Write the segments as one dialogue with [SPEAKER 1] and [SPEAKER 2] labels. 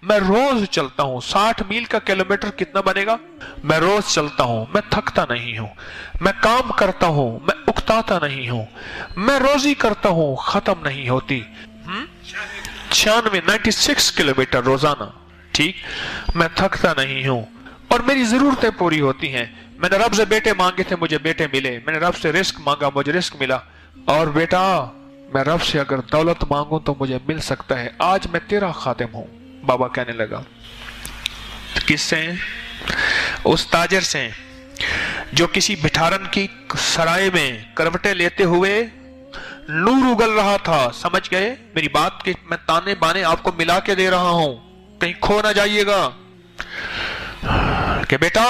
[SPEAKER 1] मैं रोज चलता हूं। 60 मील का किलोमीटर कितना बनेगा? मैं रोज चलता हूं, मैं थकता नहीं हूं, मैं काम करता हूं, मैं उकताता नहीं हूं, मैं रोजी करता हूं, खत्म नहीं होती। 96 किलोमीटर रोजाना, ठीक। मैं थकता नहीं हूं और मेरी जरूरतें पूरी होती हैं। मैंने रब से बेटे मांगे थे, मुझे बेटे मिले। मैंने रब से रिस्क मांगा, मुझे रिस्क मिला। और बेटा, मैं रब से अगर दौलत मांगू तो मुझे मिल सकता है। आज मैं तेरा खादिम हूं। बाबा कहने लगा। किससे? उस ताजर से जो किसी भिठारन की सराय में करवटें लेते हुए नूर उगल रहा था। समझ गए मेरी बात के मैं ताने बाने आपको मिला के दे रहा हूं, कहीं खो ना जाइएगा। कि बेटा,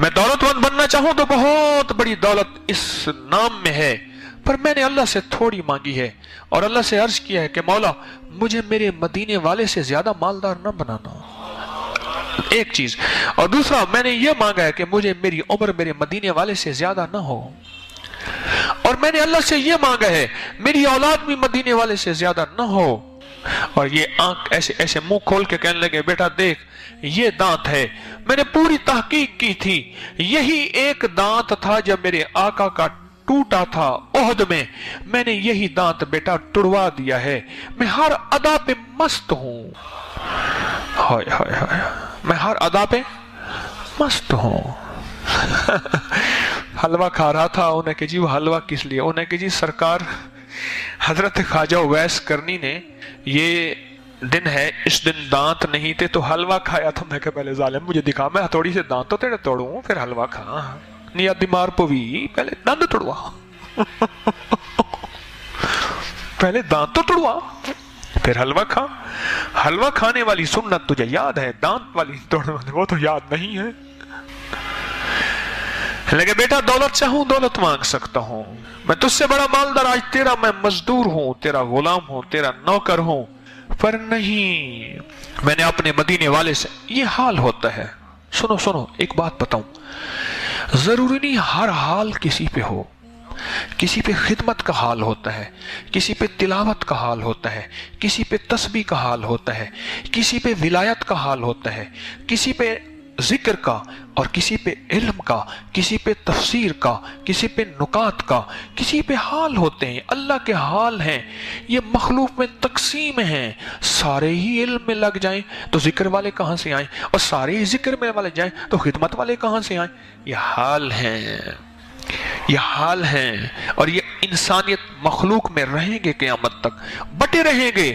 [SPEAKER 1] मैं दौलतमंद बनना चाहूं तो बहुत बड़ी दौलत इस नाम में है, पर मैंने अल्लाह से थोड़ी मांगी है और अल्लाह से अर्ज किया है कि मौला मुझे मेरे मदीने वाले से ज्यादा मालदार न बनाना, एक चीज। और दूसरा, मैंने ये मांगा है कि मुझे मेरी उम्र मेरे मदीने वाले से ज्यादा ना हो। और मैंने अल्लाह से ये मांगा है मेरी औलाद भी मदीने वाले से ज्यादा ना हो। और ये आंख ऐसे ऐसे मुंह खोल के कहने लगे, बेटा देख, ये दांत है। मैंने पूरी तहकीक की थी, यही एक दांत था जब मेरे आका का टूटा था ओहद में। मैंने यही दांत बेटा तुड़वा दिया है। मैं हर अदा पे मस्त हूं। हाय हाय हाय, मैं हर अदा पे मस्त हूं। हलवा खा रहा था। उन्हें कि जी वो हलवा किस लिए? उन्हें कि जी सरकार हजरत ख्वाजा उवैस करनी ने, ये दिन है, इस दिन दांत नहीं थे तो हलवा खाया था। मैं पहले जालिम मुझे दिखा, मैं हथौड़ी से दांत तो तेरे तोड़ू फिर हलवा खा। निया दिमार पवी, पहले दांत तोड़वा। पहले दांत तो तोड़वा फिर हलवा खा। हलवा खाने वाली सुन्नत तुझे याद है, दांत वाली तोड़ने वो तो याद नहीं है। लेकिन बेटा, दौलत चाहूं दौलत मांग सकता हूं। मैं तुझसे बड़ा मालदार, आज तेरा मैं मजदूर हूं, तेरा गुलाम हूं, तेरा नौकर हूं। पर नहीं, मैंने अपने मदीने वाले से, ये हाल होता है। सुनो सुनो, एक बात बताऊं, जरूरी नहीं हर हाल किसी पे हो। किसी पे खिदमत का हाल होता है, किसी पे तिलावत का हाल होता है, किसी पे तस्बीह का हाल होता है, किसी पे विलायत का हाल होता है, किसी पे जिक्र का, और किसी पे इल्म का, किसी पे तफसीर का, किसी पे नुकात का, किसी पे हाल होते हैं। अल्लाह के हाल हैं, ये मखलूक में तकसीम हैं। सारे ही इल्म में लग जाएं तो जिक्र वाले कहां से आए, और सारे ही जिक्र में वाले जाएं तो खिदमत वाले कहां से आए? ये हाल हैं, ये हाल हैं। और ये इंसानियत मखलूक में रहेंगे क़यामत तक, बटे रहेंगे।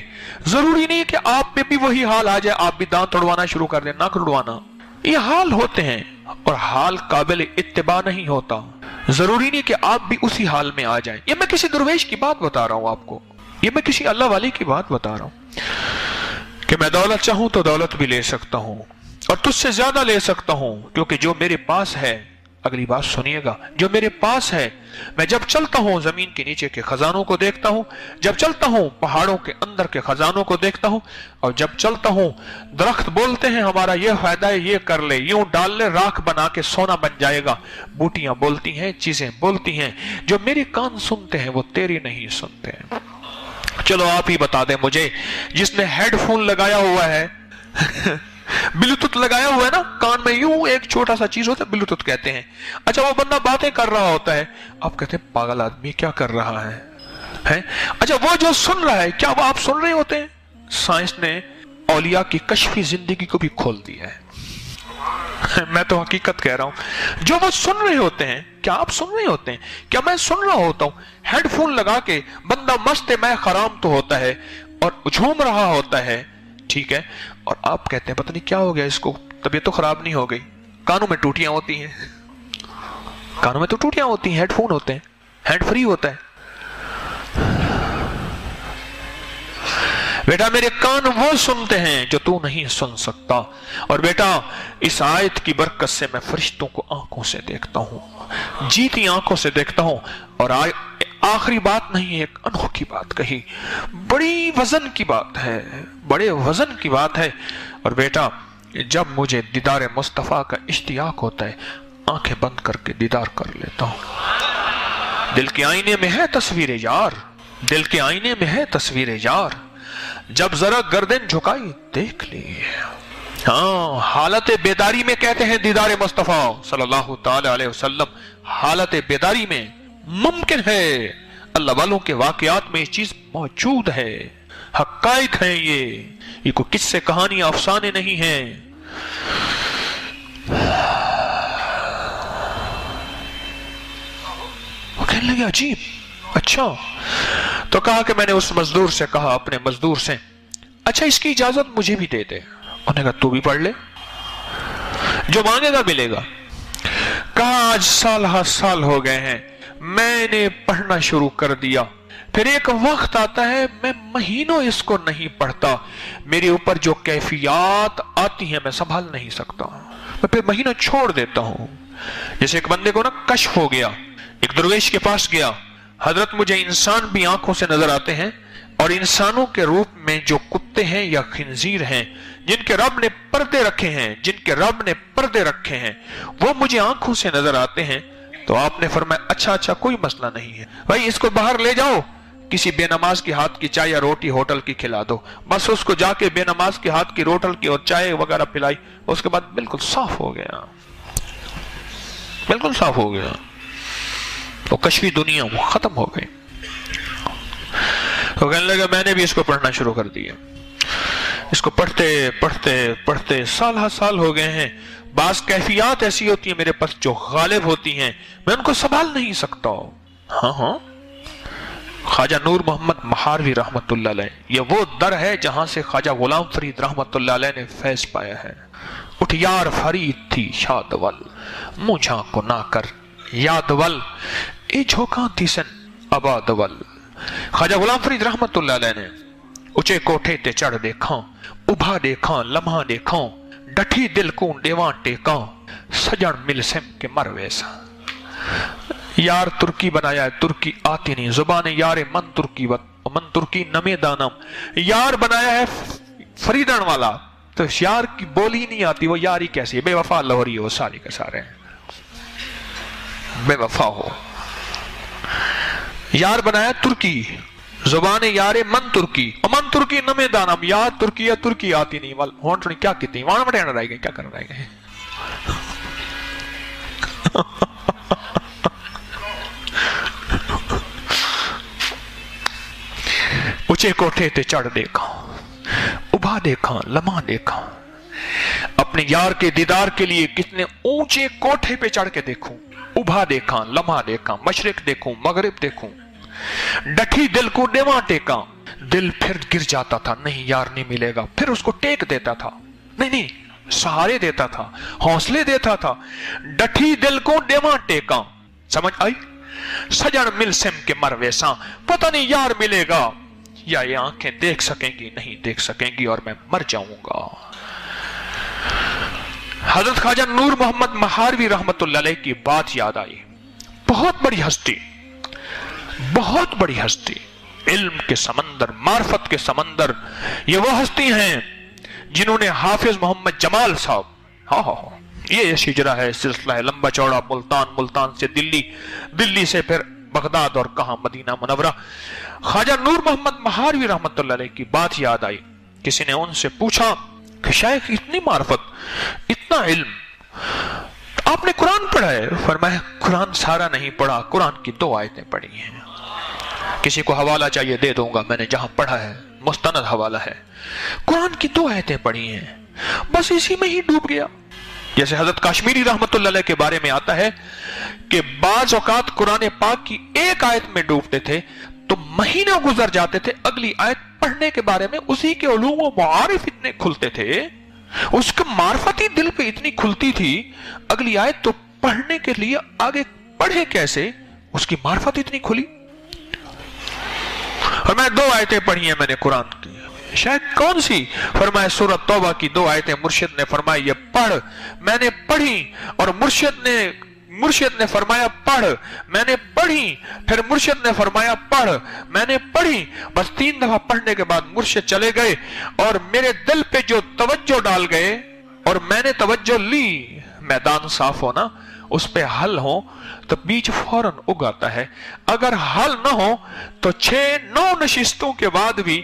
[SPEAKER 1] जरूरी नहीं कि आप में भी वही हाल आ जाए, आप भी दांत तोड़वाना शुरू कर दें, नाक तोड़वाना। ये हाल होते हैं और हाल काबिल इत्तिबा नहीं होता। जरूरी नहीं कि आप भी उसी हाल में आ जाएं। ये मैं किसी दुर्वेश की बात बता रहा हूं आपको, ये मैं किसी अल्लाह वाले की बात बता रहा हूं कि मैं दौलत चाहूं तो दौलत भी ले सकता हूं और तुझसे ज्यादा ले सकता हूं, क्योंकि जो मेरे पास है, अगली बात सुनिएगा, जो मेरे पास है, मैं जब चलता हूं जमीन के नीचे के खजानों को देखता हूं, जब चलता हूं पहाड़ों के अंदर के खजानों को देखता हूं, और जब चलता हूं दरख्त बोलते हैं हमारा ये फायदा है, ये कर ले, यूं डाल ले, राख बना के सोना बन जाएगा। बूटियां बोलती हैं, चीजें बोलती हैं, जो मेरे कान सुनते हैं वो तेरी नहीं सुनते हैं। चलो आप ही बता दें मुझे, जिसने हेडफोन लगाया हुआ है ब्लूटूथ लगाया हुआ है ना कान में, यूं एक छोटा सा चीज होता है, ब्लूटूथ कहते हैं। अच्छा, वो बंदा बातें कर रहा होता है, आप कहते हैं पागल आदमी क्या कर रहा है? अच्छा, वो जो सुन रहा है, क्या वो आप सुन रहे होते हैं? साइंस ने औलिया की कश्फी जिंदगी को भी खोल दिया है। मैं तो हकीकत कह रहा हूं, जो वो सुन रहे होते हैं, क्या आप सुन रहे होते हैं? क्या मैं सुन रहा होता हूं? हेडफोन लगा के बंदा मस्त मैं खराम तो होता है और झूम रहा होता है, ठीक है, और आप कहते हैं पता नहीं क्या हो गया इसको, तबीयत तो खराब नहीं हो गई? कानों में टूटियां होती हैं, कानों में तो टूटियां होती हैं, हेडफोन होते हैं, हैंड फ्री होता है। बेटा, मेरे कान वो सुनते हैं जो तू नहीं सुन सकता। और बेटा, इस आयत की बरकत से मैं फरिश्तों को आंखों से देखता हूं, जीती आंखों से देखता हूं। और आखिरी बात नहीं, एक अनोखी बात कही, बड़ी वजन की बात है, बड़े वजन की बात है। और बेटा, जब मुझे दीदार मुस्तफा का इश्तियाक होता है, आंखें बंद करके दीदार कर लेता हूं। दिल के आईने में है तस्वीर यार, दिल के आईने में है तस्वीर यार, जब जरा गर्दन झुकाई देख ली। हाँ, हालत बेदारी में कहते हैं दीदार मुस्तफा सल्लल्लाहु ताला अलैहि वसल्लम, हालत बेदारी में मुमकिन है। अल्लाह वालों के वाकयात में ये चीज मौजूद है, हकाइक हैं ये कोई किस्से कहानी अफसाने नहीं हैं। वो कहने लगे अजीब, अच्छा। तो कहा कि मैंने उस मजदूर से कहा, अपने मजदूर से, अच्छा इसकी इजाजत मुझे भी दे दे। उन्होंने कहा तू भी पढ़ ले, जो मांगेगा मिलेगा। कहा आज साल हर साल हो गए हैं, मैंने पढ़ना शुरू कर दिया, फिर एक वक्त आता है मैं महीनों इसको नहीं पढ़ता, मेरे ऊपर जो कैफियत आती है मैं संभाल नहीं सकता, मैं फिर महीना छोड़ देता हूं। जैसे एक बंदे को ना कश्फ हो गया, एक दरवेश के पास गया, हजरत मुझे इंसान भी आंखों से नजर आते हैं और इंसानों के रूप में जो कुत्ते हैं या खिंजीर हैं, जिनके रब ने पर्दे रखे हैं, जिनके रब ने पर्दे रखे हैं, वो मुझे आंखों से नजर आते हैं। तो आपने फरमाया अच्छा अच्छा कोई मसला नहीं है भाई, इसको बाहर ले जाओ, किसी बेनमाज के हाथ की चाय या रोटी होटल की खिला दो। बस उसको जाके बेनमाज के हाथ की रोटल की और चाय वगैरह पिलाई, उसके बाद बिल्कुल साफ हो गया, बिल्कुल साफ हो गया। तो कश्फी दुनिया वो खत्म हो गई। तो कहने लगा मैंने भी इसको पढ़ना शुरू कर दिया। इसको पढ़ते पढ़ते पढ़ते साल हर साल हो गए हैं। बास कैफियत ऐसी होती है मेरे पास जो गालिब होती हैं, मैं उनको संभाल नहीं सकता। हाँ हाँ, ख्वाजा नूर मोहम्मद महारवी रहमतुल्लाह अलैह, ये वो दर है जहां से ख्वाजा गुलाम फरीद रहमतुल्लाह अलैह ने फैज पाया है। उठ यार फरीद थी शादवल, मुझा को ना कर यादवल, ए झोंका थी सन अबादवल। ख्वाजा गुलाम फरीद रहमतुल्लाह अलैह ने ऊंचे कोठे ते चढ़ देखा, उभा देखा लम्हा देखा, डठी दिल को देवा टेका, सजन मिल सिम के मर वैसा। यार तुर्की बनाया है, तुर्की आती नहीं, जुबान यार मन तुर्की नमे दानम। यार बनाया है फरीदन वाला, तो यार की बोली नहीं आती, वो यारी कैसी है, बेवफा लाहौरी हो सारे के सारे, बेवफा हो। यार बनाया तुर्की, जुबान यारे मन तुर्की नमे दानम। यार तुर्की या तुर्की आती नहीं, वाल होंठ क्या कितनी वहां बटे रह गए, क्या कर रह गए। ऊंचे कोठे ते चढ़ देखा, उभा देखा लम्हा देखा, अपने यार के दीदार के लिए कितने ऊंचे कोठे पे चढ़ के देखूं, उभा देखा लम्हा देखा, मशरिक देखूं मगरिब देखूं, डठी दिल को देवा टेका। दिल फिर गिर जाता था, नहीं यार नहीं मिलेगा, फिर उसको टेक देता था, नहीं सहारे देता था, हौसले देता था। डठी दिल को देवा टेका, समझ आई। सजन मिल सिम के मर वैसा, पता नहीं यार मिलेगा या ये आंखें देख सकेंगी नहीं देख सकेंगी और मैं मर जाऊंगा। हजरत ख्वाजा नूर मोहम्मद महारवी रहमतुल्लाह अलैह की बात याद आई। बहुत बड़ी हस्ती, बहुत बड़ी हस्ती, इल्म के समंदर, मार्फत के समंदर। ये वो हस्ती हैं जिन्होंने हाफिज मोहम्मद जमाल साहब, हाँ ये हिजरा है, सिलसिला है लंबा चौड़ा, मुल्तान से दिल्ली, दिल्ली से फिर बगदाद और कहा मदीना मुनव्वरा। ख्वाजा नूर मोहम्मद महारवी रहमतुल्लाह अलैह की बात याद आई। किसी ने उनसे पूछा कि शायख इतनी मार्फत, इतना इल्म, आपने कुरान पढ़ा है? फरमाया कुरान सारा नहीं पढ़ा, कुरान की 2 आयतें पढ़ी हैं। किसी को हवाला चाहिए दे दूंगा, मैंने जहां पढ़ा है मुस्तनद हवाला है, कुरान की 2 आयतें पढ़ी हैं, बस इसी में ही डूब गया। जैसे हजरत काश्मीरी रहमतुल्लाह अलैह के बारे में आता है कि बाज औकात कुरान पाक की 1 आयत में डूबते थे तो महीने गुजर जाते थे, अगली आयत पढ़ने के बारे में उसी के उलूम व मारिफ इतने खुलते थे, उसका मार्फती दिल पे इतनी खुलती थी, अगली आयत तो पढ़ने के लिए आगे पढ़े कैसे, उसकी मार्फत इतनी खुली। और मैं 2 आयतें पढ़ी हैं मैंने कुरान की, शायद कौन सी? फरमाया सूरत तौबा की 2 आयतें मुर्शिद ने फरमाया ये पढ़, मैंने पढ़ी, और मुर्शिद ने फरमाया पढ़, मैंने पढ़ी, फिर मुर्शिद ने फरमाया पढ़, मैंने पढ़ी। बस 3 दफा पढ़ने के बाद मुर्शिद चले गए और मेरे दिल पे जो तवज्जो डाल गए और मैंने तवज्जो ली, मैदान साफ होना, उस पे हल हो तो बीज फौरन उगाता है। अगर हल ना हो तो 6-9 नशिस्तों के बाद भी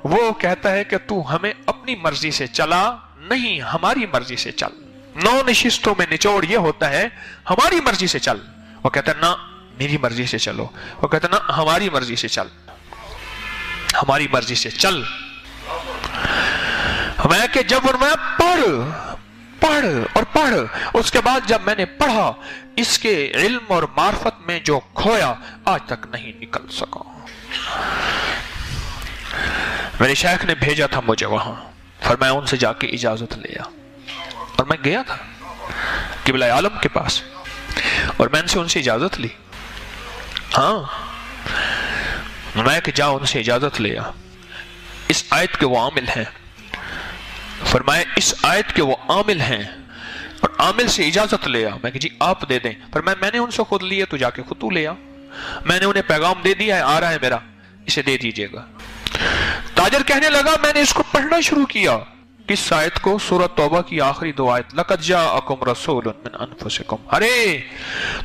[SPEAKER 1] वो कहता है कि तू हमें अपनी मर्जी से चला, नहीं हमारी मर्जी से चल। 9 नशिस्तों में निचोड़ ये होता है हमारी मर्जी से चल। वो कहता है ना मेरी मर्जी से चलो, वो कहता है ना हमारी मर्जी से चल, हमारी मर्जी से चल। मैं कि जब मैं पढ़ और पढ़, उसके बाद जब मैंने पढ़ा इसके इल्म और मार्फत में जो खोया आज तक नहीं निकल सका। मेरे शेख ने भेजा था मुझे वहां, फिर मैं उनसे जाके इजाजत लिया और मैं गया था किबला आलम के पास और मैंने उनसे इजाजत ली। हाँ, मैं कि जाओ उनसे इजाजत लिया। इस आयत के वो आमिल हैं, फरमाए इस आयत के वो आमिल हैं और आमिल से इजाजत लिया। मैं कि जी आप दे दें, पर मैंने उनसे खुद लिए तो जाके खुद तू ले आ। मैंने उन्हें पैगाम दे दिया है, आ रहा है मेरा, इसे दे दीजिएगा। ताजर कहने लगा मैंने इसको पढ़ना शुरू किया, किस आयत को? सूरत तौबा की आखिरी 2 आयत, लक़द जाअकुम रसूलुन मिन अनफुसिकुम। अरे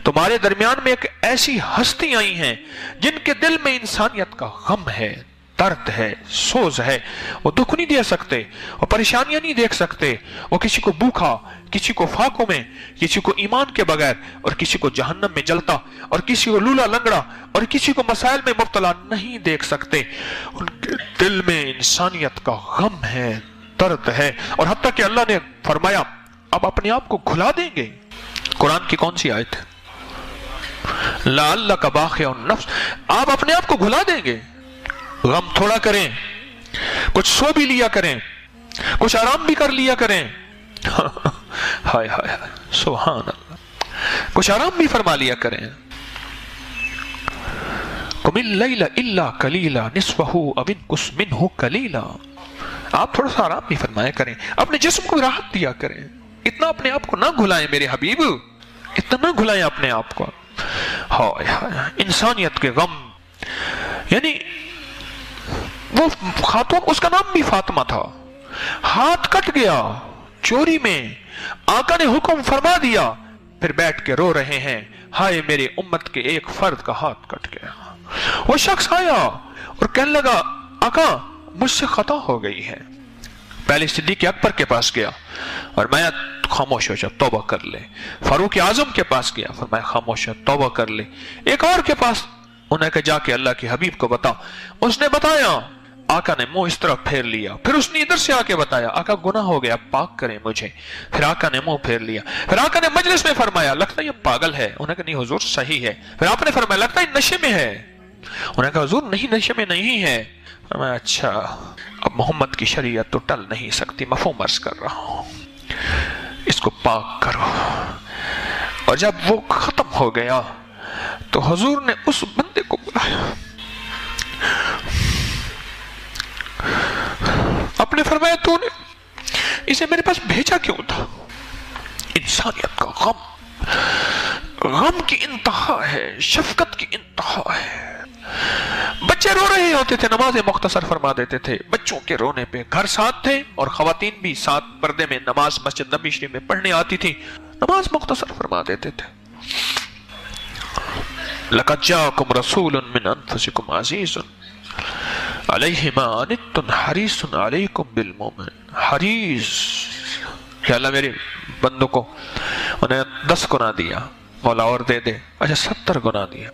[SPEAKER 1] तुम्हारे दरमियान में एक ऐसी हस्ती आई हैं जिनके दिल में इंसानियत का गम है, दर्द है, सोज है। वो दुख नहीं दे सकते, वो परेशानियां नहीं देख सकते। वो किसी को भूखा, किसी को फाकों में, किसी को ईमान के बगैर और किसी को जहन्नम में जलता और किसी को लूला लंगड़ा और किसी को मसाइल में मुब्तला नहीं देख सकते। उनके दिल में इंसानियत का गम है, दर्द है। और हत्ता कि अल्लाह ने फरमाया अब अपने आप को घुला देंगे। कुरान की कौन सी आयत है? लअल्लका बाखिउन नफ्स, आप अपने आप को घुला देंगे। गम थोड़ा करें, कुछ सो भी लिया करें, कुछ आराम भी कर लिया करें। हाय हाय हाय सुभान अल्लाह, कुछ आराम भी फरमा लिया करें। कुमिल लैला इल्ला कलीला निस्फहु अव इनकुस मिनहु कलीला, आप थोड़ा सा आराम भी फरमाया करें, अपने जिस्म को राहत दिया करें। इतना अपने आप को ना घुलाएं मेरे हबीब, इतना ना घुलाएं अपने आप को। हाय हाय इंसानियत के गम। यानी वो खातून, उसका नाम भी फातिमा था, हाथ कट गया चोरी में, आका ने हुक्म फरमा दिया, फिर बैठ के रो रहे हैं हाय मेरे उम्मत के एक फर्द का हाथ कट गया। वो शख्स आया और कहने लगा आका मुझसे खता हो गई है। पहले सिद्दीक अकबर के पास गया और मैं खामोश हो जा, तौबा कर ले। फारूक आजम के पास गया, फिर मैं खामोश हो, तौबा कर ले। एक और के पास उन्हें कहा जाके अल्लाह के हबीब को बता। उसने बताया, आका ने मुंह इस तरफ फेर लिया। फिर उसने इधर से आके बताया आका गुनाह हो गया, पाक करें मुझे। फिर आका ने मुंह फेर लिया। फिर आका ने मजलिस में फरमाया लगता है ये पागल है। उन्हें कहा नहीं हुजूर सही है। फिर आपने फरमाया लगता है नशे में है। उन्हें कहा हुजूर नहीं नशे में नहीं है। मैं अच्छा अब मोहम्मद की शरीयत तो टल नहीं सकती, मफहूम अर्ज कर रहा हूं, इसको पाक करो। और जब वो खत्म हो गया तो हुजूर ने उस बंदे को बुलाया, आपने फरमाया तूने इसे मेरे पास भेजा क्यों था? इंसानियत का गम, गम की इंतहा है, शफकत की इंतहा है। बच्चे रो रहे होते थे, नमाजें मुख्तसर फरमा देते थे। बच्चों के रोने पे घर साथ थे और खवातीन भी साथ पर्दे में नमाज मस्जिद नबी शरीफ में पढ़ने आती थी, नमाज मुख्तसर फरमा देते थे। लक़द जाअकुम रसूलुन मिन अनफुसिकुम अज़ीज़ुन अलैहि मा अनित्तुम हरीसुन अलैकुम बिल मोमिनीन। हरीस, या अल्लाह मेरे बंदों को उन्हें 10 गुना दिया, मौला और दे दे। अच्छा 70 गुना दिया,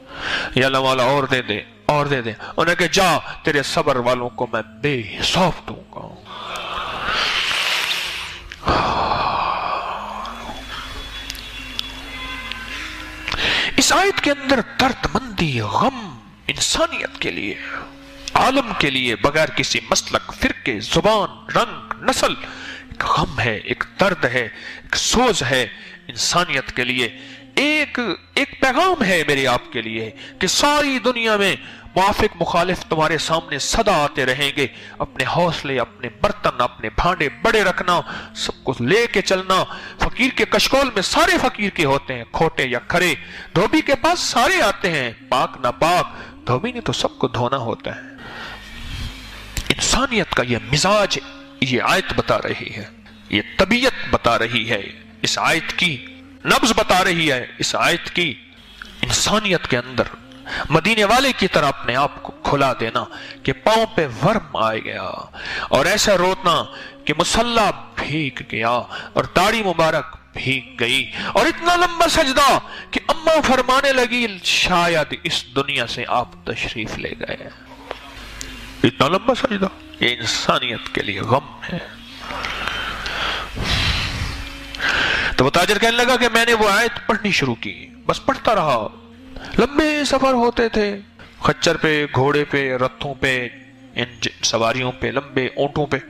[SPEAKER 1] या अल्लाह मौला और दे दे और दे दे। उन्हें कहा जा तेरे सब्र वालों को मैं बेहिसाब दूंगा। इस आयत के अंदर दर्दमंदी, गम इंसानियत के लिए, आलम के लिए, बगैर किसी मसलक, फिरके, जुबान, रंग, नस्ल, एक गम है, एक दर्द है, एक सोज है इंसानियत के लिए। एक पैगाम है मेरे आपके लिए कि सारी दुनिया में मुआफिक मुखालिफ तुम्हारे सामने सदा आते रहेंगे। अपने हौसले, अपने बर्तन, अपने भांडे बड़े रखना, सब कुछ लेके चलना। फकीर के कशकोल में सारे फकीर के होते हैं, खोटे या खरे। धोबी के पास सारे आते हैं, पाक ना पाक, धोबी ने तो सबको धोना होता है। इंसानियत का यह मिजाज ये आयत बता रही है, ये तबीयत बता रही है इस आयत की। नब्ज बता रही है इस आयत की। इंसानियत के अंदर मदीने वाले की तरह अपने आप को खुला देना कि पांव पे वर्म आ गया, और ऐसा रोना कि मुसल्ला भीग गया और दाढ़ी मुबारक भीग गई, और इतना लंबा सजदा कि अम्मा फरमाने लगी शायद इस दुनिया से आप तशरीफ ले गए। इतना लंबा सजदा, ये इंसानियत के लिए गम है। तो वो ताजर कहने लगा कि मैंने वो आयत पढ़नी शुरू की, बस पढ़ता रहा। लंबे सफर होते थे, खच्चर पे, घोड़े पे, रथों पे, इन सवारियों पे, लंबे ऊंटों पे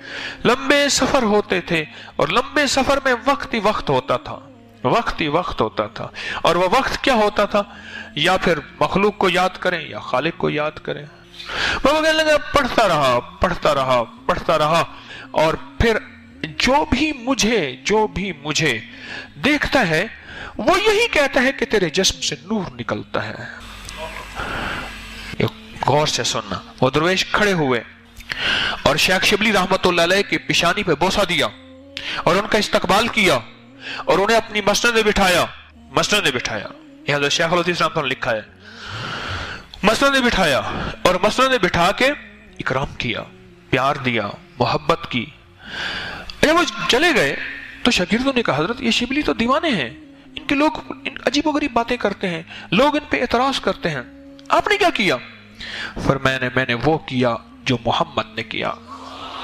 [SPEAKER 1] लंबे सफर होते थे, और लंबे सफर में वक्त ही वक्त होता था, वक्त ही वक्त होता था। और वह वक्त क्या होता था, या फिर मखलूक को याद करें या खालिक को याद करें। वो कहने लगा पढ़ता रहा, पढ़ता रहा, पढ़ता रहा, और फिर जो भी मुझे देखता है वो यही कहता है कि तेरे जिस्म से नूर निकलता है। गौर से सुनना। वो दरवेश खड़े हुए और शेख शिबली रहमतुल्लाह अलैह की पेशानी पे बोसा दिया और उनका इस्तकबाल किया और उन्हें अपनी मसनद में बिठाया। मसनद में बिठाया, यह हज़रत शेख अल-हदीस रहमतुल्लाह अलैह लिखा है। मसनद में बिठाया और मसनद में बिठा के इकराम किया, प्यार दिया, मोहब्बत की। जब वो चले गए तो शागिर्दों ने कहा, हजरत ये शिबली तो दीवाने हैं, इनके लोग अजीबोगरीब बातें करते हैं, लोग इन पे एतराज करते हैं, आपने क्या किया? फिर मैंने वो किया जो मोहम्मद ने किया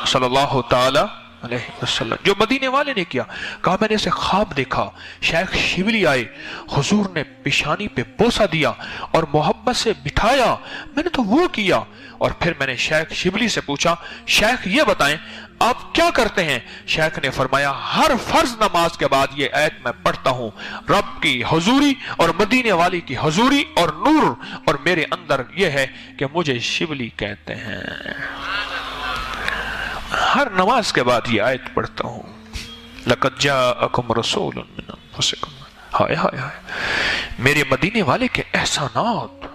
[SPEAKER 1] सल्लल्लाहु ताला अलैहि वसल्लम, जो मदीने वाले ने किया। कहा मैंने इसे ख्वाब देखा, शेख शिबली आए, हुजूर ने पेशानी पे बोसा दिया और मोहब्बत से बिठाया, मैंने तो वो किया। और फिर मैंने शेख शिबली से पूछा, शेख ये बताएं आप क्या करते हैं? शेख ने फरमाया, हर फर्ज नमाज के बाद ये आयत मैं पढ़ता हूं, रब की हुजूरी और मदीने वाली की हुजूरी और नूर, और मेरे अंदर यह है कि मुझे शिबली कहते हैं। हर नमाज के बाद ये आयत पढ़ता हूं, लक़द जाअकुम रसूलुन मिन अनफुसिकुम। हाय हाय हाय, मेरे मदीने वाले के एहसानात,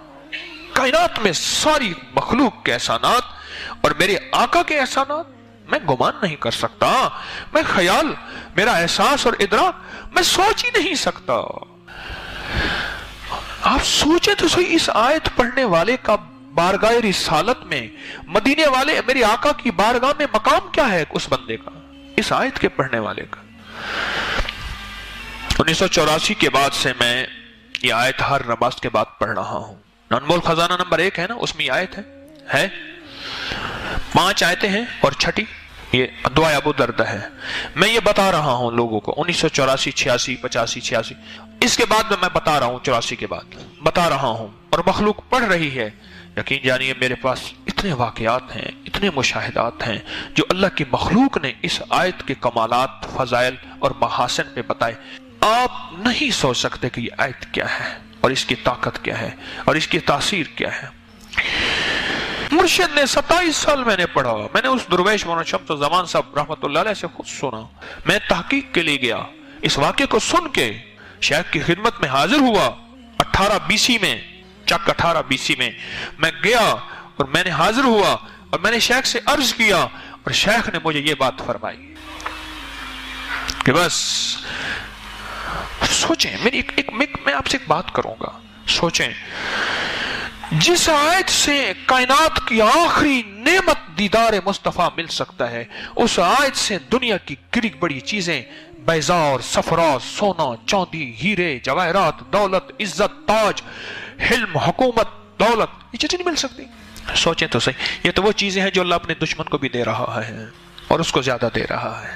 [SPEAKER 1] कायनात में सारी मखलूक के एहसानात और मेरे आका के एहसानात मैं गुमान नहीं कर सकता, मैं ख्याल, मेरा एहसास और इदराक मैं सोच ही नहीं सकता। आप सोचे तो सही, इस आयत पढ़ने वाले का बारगाह रिसालत में, मदीने वाले मेरे आका की बारगाह में मकाम क्या है उस बंदे का, इस आयत के पढ़ने वाले का। 1984 के बाद से मैं ये आयत हर नमाज के बाद पढ़ रहा हूं। अनमोल खजाना नंबर 1 है ना, उसमें आयत है 5 आयतें हैं और छठी ये दुआ अबू दर्दा है। मैं ये बता रहा हूं लोगों को 1984, 86, 85, 86, इसके बाद में मैं बता रहा हूं, 84 के बाद बता रहा हूं, और मखलूक पढ़ रही है। यकीन जानिए मेरे पास इतने वाकयात हैं, इतने मुशाहिदात हैं जो अल्लाह की मखलूक ने इस आयत के कमालात, फजाइल और महासन पे बताए। आप नहीं सोच सकते कि ये आयत क्या है और इसकी ताकत क्या है और इसकी तासीर क्या है। मुर्शिद ने 27 साल मैंने पढ़ा, मैंने उस दुर्वेश मौलाना शम्स ज़मान साहब रहमतुल्लाह अलैह से खुद सुना। मैं तहकीक के लिए गया, इस वाक़े को सुन के शेख की खिदमत में हाजिर हुआ। 18 BC में, चक 18 BC में मैं गया और मैंने हाजिर हुआ और मैंने शेख से अर्ज किया और शेख ने मुझे ये बात फरमाई कि बस सोचें, मैं आपसे एक बात करूंगा, सोचें, जिस आयत से कायनात की आखिरी नेमत दीदार मुस्तफा मिल सकता है, उस आयत से दुनिया की गिरी बड़ी चीजें, बैजार, सफरा, सोना, चांदी, हीरे, जवाहरात, दौलत, इज्जत, ताज, हिल्म, हुकूमत, दौलत, ये चीजें नहीं मिल सकती। सोचें तो सही, ये तो वो चीजें हैं जो अल्लाह अपने दुश्मन को भी दे रहा है और उसको ज्यादा दे रहा है।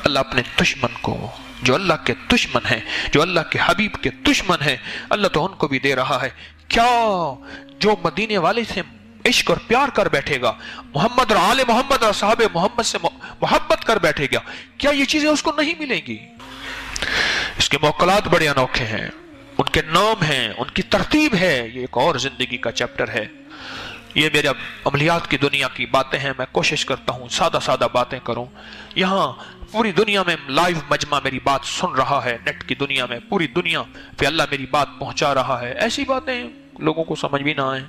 [SPEAKER 1] अल्लाह अपने दुश्मन को, जो अल्लाह के दुश्मन है, जो अल्लाह के हबीब के दुश्मन है, अल्लाह तो उनको भी दे रहा है। क्या जो मदीने वाले से इश्क और प्यार कर बैठेगा, मोहम्मद और आले मोहम्मद और साहबे मोहम्मद से मोहब्बत कर बैठेगा, क्या ये चीजें उसको नहीं मिलेंगी? इसके मौकलात बड़े अनोखे हैं, उनके नाम हैं, उनकी तरतीब है। ये एक और जिंदगी का चैप्टर है। ये मेरे अमलियात की दुनिया की बातें हैं, मैं कोशिश करता हूँ सादा सादा बातें करूँ। यहाँ पूरी दुनिया में लाइव मजमा मेरी बात सुन रहा है, नेट की दुनिया में पूरी दुनिया पे अल्लाह मेरी बात पहुंचा रहा है। ऐसी बातें लोगों को समझ भी ना आए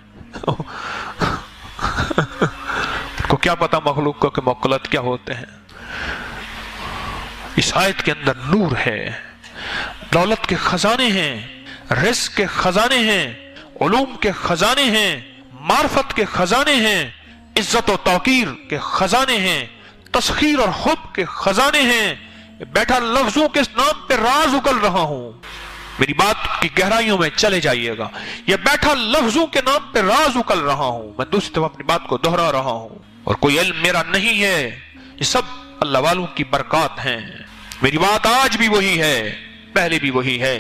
[SPEAKER 1] को क्या पता मखलूक को कि मौकलत क्या होते हैं। इस आयत के अंदर नूर है, दौलत के खजाने हैं, रिज़्क़ के खजाने हैं, उलूम के खजाने हैं, मार्फत के खजाने हैं, इज्जत और तौकीर के खजाने हैं, तस्खीर और हुब के खजाने हैं। बैठा लफ्जों के नाम पे राज उगल रहा हूं। मेरी बात की गहराइयों में चले जाइएगा। ये बैठा लफ्जों के नाम पे राज उगल रहा हूं। मैं दूसरी तरफ अपनी बात को दोहरा रहा हूं, और कोई इल्म मेरा नहीं है, ये सब अल्लाह वालों की बरकत हैं। मेरी बात आज भी वही है, पहले भी वही है।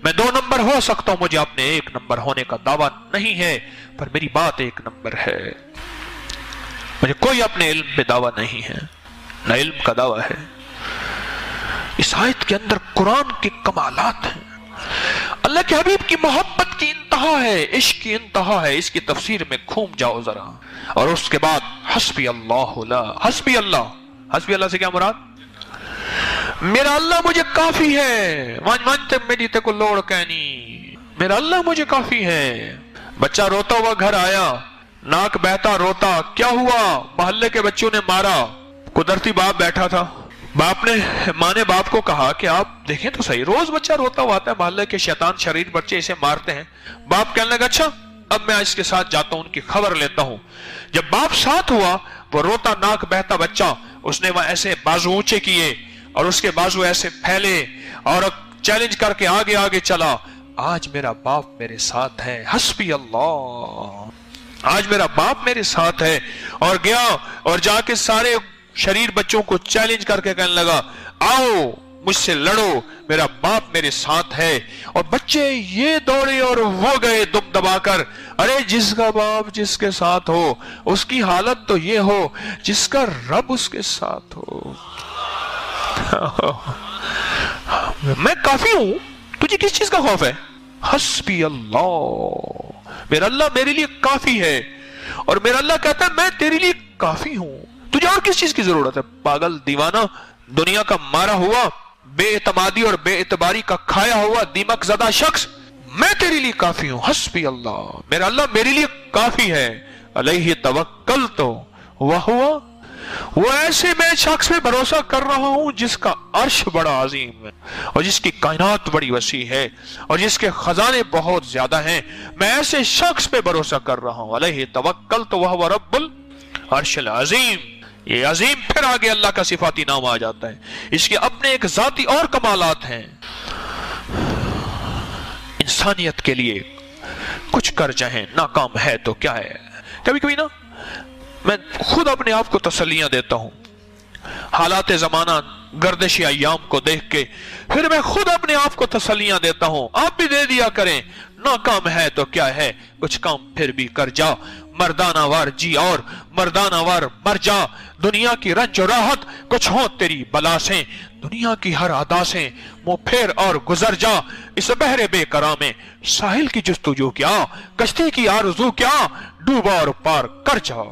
[SPEAKER 1] मैं 2 नंबर हो सकता हूं, मुझे अपने 1 नंबर होने का दावा नहीं है, पर मेरी बात 1 नंबर है। मुझे कोई अपने इल्म पे दावा नहीं है, न इल्म का दावा है। इस आयत के अंदर कुरान के कमालात हैं। अल्लाह के हबीब की मोहब्बत की इंतहा है, इश्क की इंतहा है। इसकी तफसीर में घूम जाओ जरा। और उसके बाद हस्बी अल्लाह ला, हस्बी अल्लाह से क्या मुराद? मेरा अल्लाह मुझे काफी है। मानते मेरी ते को लोड़ कहनी, मेरा अल्लाह मुझे काफी है। बच्चा रोता हुआ घर आया, नाक बहता रोता, क्या हुआ? मोहल्ले के बच्चों ने मारा। कुदरती बाप बैठा था, माँ ने बाप को कहा कि आप देखें तो सही, रोज बच्चा रोता हुआ आता है, मोहल्ले के शैतान शरीर बच्चे इसे मारते हैं। बाप कहने लगा अच्छा अब मैं इसके साथ जाता हूं, उनकी खबर लेता हूं। जब बाप साथ हुआ, वो रोता नाक बहता बच्चा, उसने वह ऐसे बाजू ऊंचे किए और उसके बाजू ऐसे फैले और चैलेंज करके आगे आगे चला। आज मेरा बाप मेरे साथ है, हस्बी अल्लाह, आज मेरा बाप मेरे साथ है। और गया और जाके सारे शरीर बच्चों को चैलेंज करके कहने लगा आओ मुझसे लड़ो, मेरा बाप मेरे साथ है। और बच्चे ये दौड़े और वो गए दुम दबाकर। अरे जिसका बाप जिसके साथ हो उसकी हालत तो ये हो जिसका रब उसके साथ हो। मैं काफी हूं, तुझे किस चीज का खौफ है? हस्बी अल्लाह, मेरा अल्लाह मेरे लिए काफी है। और मेरा अल्लाह कहता है मैं तेरे लिए काफी हूं, तुझे और किस चीज की जरूरत है? पागल दीवाना, दुनिया का मारा हुआ, बेएतमादी और बेएतबारी का खाया हुआ दीमक ज़दा शख्स, मैं तेरे लिए काफी हूं। हस्बी अल्लाह, मेरा अल्लाह मेरे लिए काफी है। अलैहि तवक्कल तो वह हुआ, वो ऐसे मैं शख्स पे भरोसा कर रहा हूं जिसका अर्श बड़ा अजीम है और जिसकी कायनात बड़ी वसी है और जिसके खजाने बहुत ज्यादा हैं। मैं ऐसे शख्स पे भरोसा कर रहा हूं। अलैहि तवक्कल तो वह रब्बुल अर्शिल अजीम। ये अजीम फिर आगे अल्लाह का सिफाती नाम आ जाता है। इसके अपने एक जाती और कमालात हैं। इंसानियत के लिए कुछ कर जाए, नाकाम है तो क्या है। कभी कभी ना मैं खुद अपने आप को तसल्लियां देता हूं, हालात जमाना गर्दिश अय्याम को देख के फिर मैं खुद अपने आप को तसल्लियां देता हूं। आप भी दे दिया करें, नाकाम है तो क्या है, कुछ काम फिर भी कर जा। मर्दाना वार जी और मर्दाना वार मर जा। दुनिया की रंज और राहत कुछ हो तेरी बला से, दुनिया की हर अदा से मुंह फेर और गुजर जा। इस बहरे बेकरार में साहिल की जुस्तुजू क्या, कश्ती की आरज़ू क्या, डूबा और पार कर जा।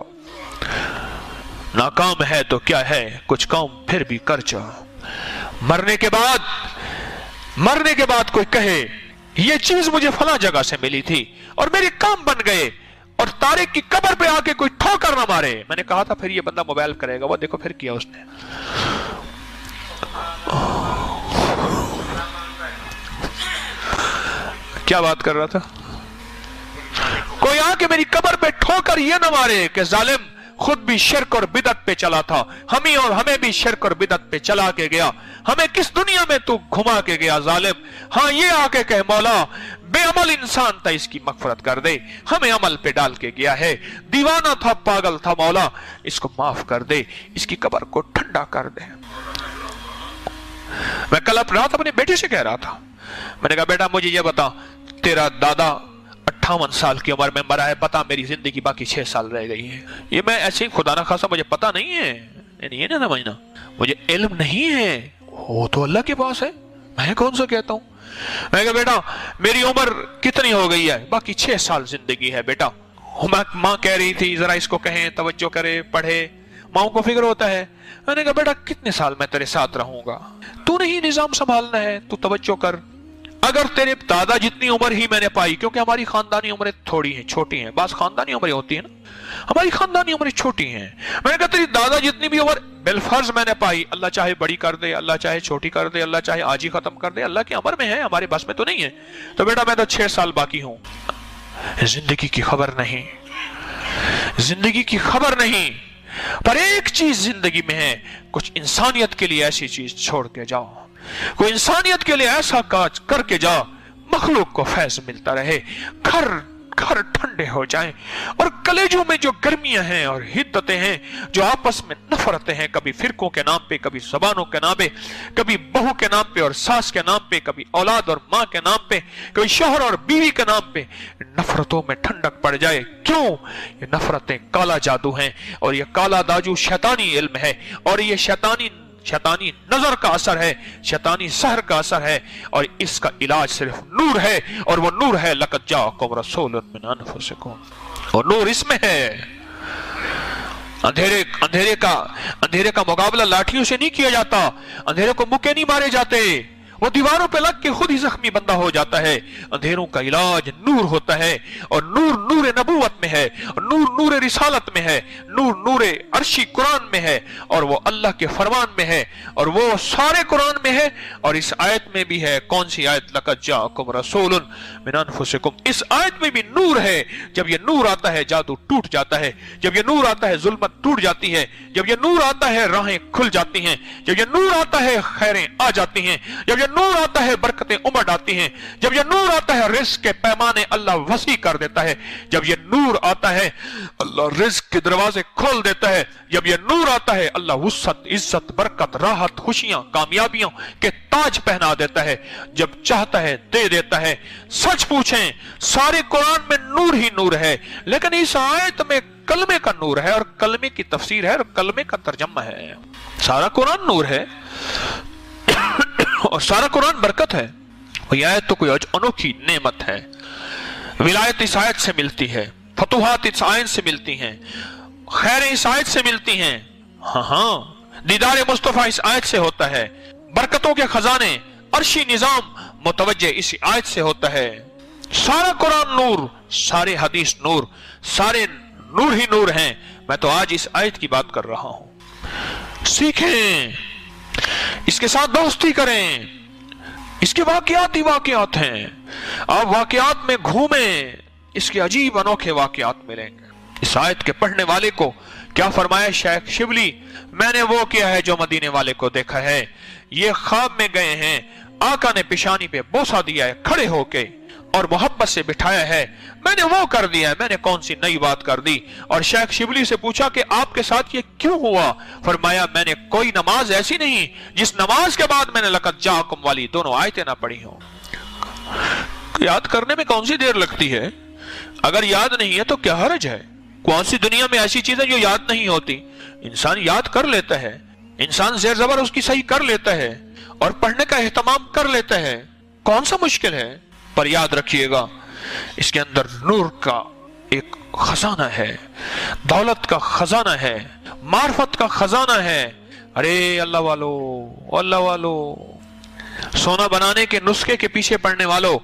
[SPEAKER 1] नाकाम है तो क्या है, कुछ काम फिर भी कर जा। मरने के बाद कोई कहे ये चीज मुझे फला जगह से मिली थी और मेरे काम बन गए, और तारिक की कब्र पे आके कोई ठोकर ना मारे। मैंने कहा था फिर ये बंदा मोबाइल करेगा, वो देखो फिर किया उसने। क्या बात कर रहा था? कोई आके मेरी कब्र पे ठोकर ये ना मारे कि जालिम खुद भी शिर्क और बिदत पे चला था, हमें भी शिर्क और बिदत पे चला के गया। हमें किस दुनिया में तू घुमा के गया जालिम। हाँ ये आके कहे मौला बेअमल इंसान था, इसकी मगफरत कर दे, हमें अमल पे डाल के गया है, दीवाना था, पागल था, मौला इसको माफ कर दे, इसकी कब्र को ठंडा कर दे। मैं कल अपनी रात अपने बेटे से कह रहा था, मैंने कहा बेटा मुझे ये बता, तेरा दादा 58 साल की उम्र में मरा है, पता मेरी जिंदगी बाकी 6 साल रह गई है। ये मैं ऐसे ही खुदा ना खासा मुझे पता नहीं है, ये ना समझना, मुझे इल्म नहीं है, वो तो अल्लाह के पास है, मैं कौन सा कहता हूं। मैं कहा बेटा मेरी उम्र कितनी हो गई है, बाकी 6 साल जिंदगी है बेटा। माँ कह रही थी जरा इसको कहें तवज्जो करे, पढ़े, माओ को फिक्र होता है। मैंने कहा बेटा कितने साल मैं तेरे साथ रहूंगा, तू नहीं निजाम संभालना है, तू तवज्जो कर, अगर तेरे दादा जितनी उम्र ही मैंने पाई, क्योंकि हमारी खानदानी उम्रें थोड़ी हैं, छोटी हैं, बास खानदानी उम्रें होती है ना, हमारी खानदानी उम्रें छोटी हैं, मैंने कहा तेरी दादा जितनी भी उम्र बिलफर्ज मैंने पाई, अल्लाह चाहे बड़ी कर दे, अल्लाह चाहे छोटी कर दे, अल्लाह चाहे आज ही खत्म कर दे, अल्लाह की अमर में है, हमारे बस में तो नहीं है, तो बेटा मैं तो 6 साल बाकी हूं। जिंदगी की खबर नहीं, जिंदगी की खबर नहीं, पर एक चीज जिंदगी में है, कुछ इंसानियत के लिए ऐसी चीज छोड़ के जाओ, कोई इंसानियत के लिए ऐसा काज करके जाओ, मखलूक को फैज मिलता रहे, घर घर ठंडे हो जाएं, और कलेजों में जो गर्मियां हैं और हिद्दतें हैं, जो आपस में नफरतें हैं, कभी फिरकों के नाम पे, कभी जबानों के नाम पे, कभी बहू के नाम पे और सास के नाम पे, कभी औलाद और माँ के नाम पे, कभी शोहर और बीवी के नाम पे, नफरतों में ठंडक पड़ जाए। क्यों? ये नफरतें काला जादू हैं, और ये काला जादू शैतानी इल्म है, और ये शैतानी नजर का असर है, शैतानी सहर का असर है, और इसका इलाज सिर्फ नूर है, और वो नूर है लक़द जाअकुम रसूलुम मिन अनफुसिकुम, और नूर इसमें है। अंधेरे का मुकाबला लाठियों से नहीं किया जाता, अंधेरे को मुक्के नहीं मारे जाते, वो दीवारों पे लग के खुद ही जख्मी बंदा हो जाता है। अंधेरों का इलाज नूर होता है, और नूर नूर नबूवत में है, और नूर नूर रिसालत में है, नूर नूर अर्शी कुरान में है, और वो अल्लाह के फरमान में है, और वो सारे कुरान में है। और इस आयत में भी है, कौन सी आयत? लक़द जाअकुम रसूलुन मिन अनफुसिकुम। इस आयत में भी नूर है। जब ये नूर आता है जादू टूट जाता है, जब ये नूर आता है जुल्मत टूट जाती है, जब ये नूर आता है राहें खुल जाती हैं, जब ये नूर आता है खैरें आ जाती हैं, जब नूर आता है बरकतें उमड़ आती हैं, जब ये नूर आता है रिज़्क़ के पैमाने अल्लाह वसी कर देता है, जब ये नूर आता है अल्लाह रिज़्क़ के दरवाजे खोल देता है, जब ये नूर आता है अल्लाह वुसअत, इज्जत, बरकत, राहत, खुशियां, कामयाबियों के ताज पहना देता है, जब चाहता है दे देता है। सच पूछें, सारे कुरान में नूर ही नूर है, लेकिन इस आयत में कलमे का नूर है, और कलमे की तफसीर है, और कलमे का तर्जमा है। सारा कुरान नूर है और सारा कुरान बरकत है। और यह आयत तो कोई अनोखी नेमत है। विलायत इस आयत से मिलती है, फतुहात इस आयत से मिलती हैं, खैर इस आयत से मिलती हैं। हाँ, दीदार मुस्तफा इस आयत से होता है, बरकतों के खजाने, अर्शी निजाम मुतवज्जे इस आयत से होता है। सारा कुरान नूर, सारे हदीस नूर, सारे नूर ही नूर हैं। मैं तो आज इस आयत की बात कर रहा हूं। सीखें, इसके साथ दोस्ती करें, इसके वाकयात ही वाकयात हैं। आप वाकयात में घूमें, इसके अजीब अनोखे वाकयात मिलेंगे। इस आयत के पढ़ने वाले को क्या फरमाया शेख शिबली? मैंने वो किया है जो मदीने वाले को देखा है। ये ख्वाब में गए हैं, आका ने पेशानी पे बोसा दिया है खड़े होके, और मोहब्बत से बिठाया है, मैंने वो कर दिया है, मैंने कौन सी नई बात कर दी। और शेख शिबली से पूछा कि आपके साथ ये क्यों हुआ? फरमाया मैंने कोई नमाज ऐसी नहीं जिस नमाज के बाद मैंने लक़द जाअकुम वाली दोनों आयतें ना पढ़ी हो। याद करने में कौन सी देर लगती है? अगर याद नहीं है तो क्या हर्ज है? कौन सी दुनिया में ऐसी चीज है जो याद नहीं होती? इंसान याद कर लेता है, इंसान जेर जबर उसकी सही कर लेता है, और पढ़ने का एहतमाम कर लेता है। कौन सा मुश्किल है? पर याद रखिएगा, इसके अंदर नूर का एक खजाना है, दौलत का खजाना है, मार्फत का खजाना है। अरे अल्लाह वालो, अल्लाह वालो, सोना बनाने के नुस्खे के पीछे पड़ने वालों,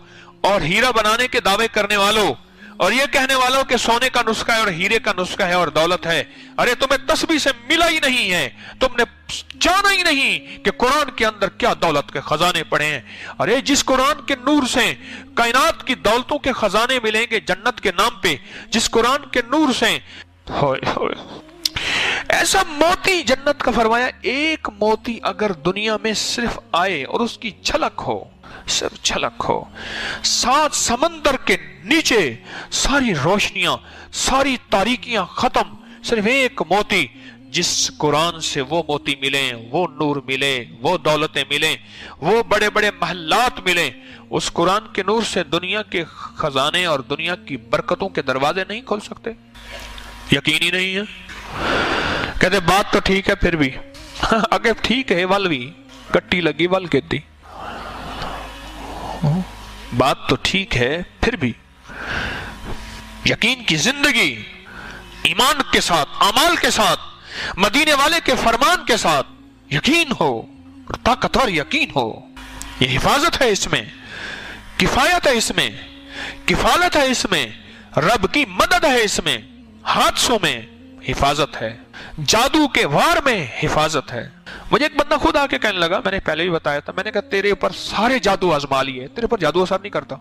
[SPEAKER 1] और हीरा बनाने के दावे करने वालों, और ये कहने वालों कि सोने का नुस्खा है और हीरे का नुस्खा है और दौलत है। अरे तुम्हें तस्बीह से मिला ही नहीं है, तुमने जाना ही नहीं कि कुरान के अंदर क्या दौलत के खजाने पड़े हैं। अरे जिस कुरान के नूर से कायनात की दौलतों के खजाने मिलेंगे जन्नत के नाम पे, जिस कुरान के नूर से ऐसा मोती जन्नत का फरमाया, एक मोती अगर दुनिया में सिर्फ आए और उसकी झलक हो, सिर्फ झलक हो, 7 समंदर के नीचे सारी रोशनियां, सारी तारीकियां खत्म, सिर्फ एक मोती, जिस कुरान से वो मोती मिले, वो नूर मिले, वो दौलतें मिले, वो बड़े बड़े महल्लात मिले, उस कुरान के नूर से दुनिया के खजाने और दुनिया की बरकतों के दरवाजे नहीं खोल सकते। यकीन ही नहीं है। कहते बात तो ठीक है, फिर भी अगर ठीक है वल भी कट्टी लगी वल कहती, बात तो ठीक है फिर भी यकीन की जिंदगी ईमान के साथ, अमाल के साथ, मदीने वाले के फरमान के साथ यकीन हो और ताकतवर यकीन हो, ये हिफाजत है इसमें। किफायत है इसमें, किफालत है इसमें, रब की मदद है इसमें, हादसों में हिफाजत है, जादू के वार में हिफाजत है। मुझे एक बंदा खुद आके कहने लगा, मैंने पहले भी बताया था, मैंने कहा तेरे ऊपर सारे जादू आजमा लिए, तेरे पर जादू असर नहीं करता।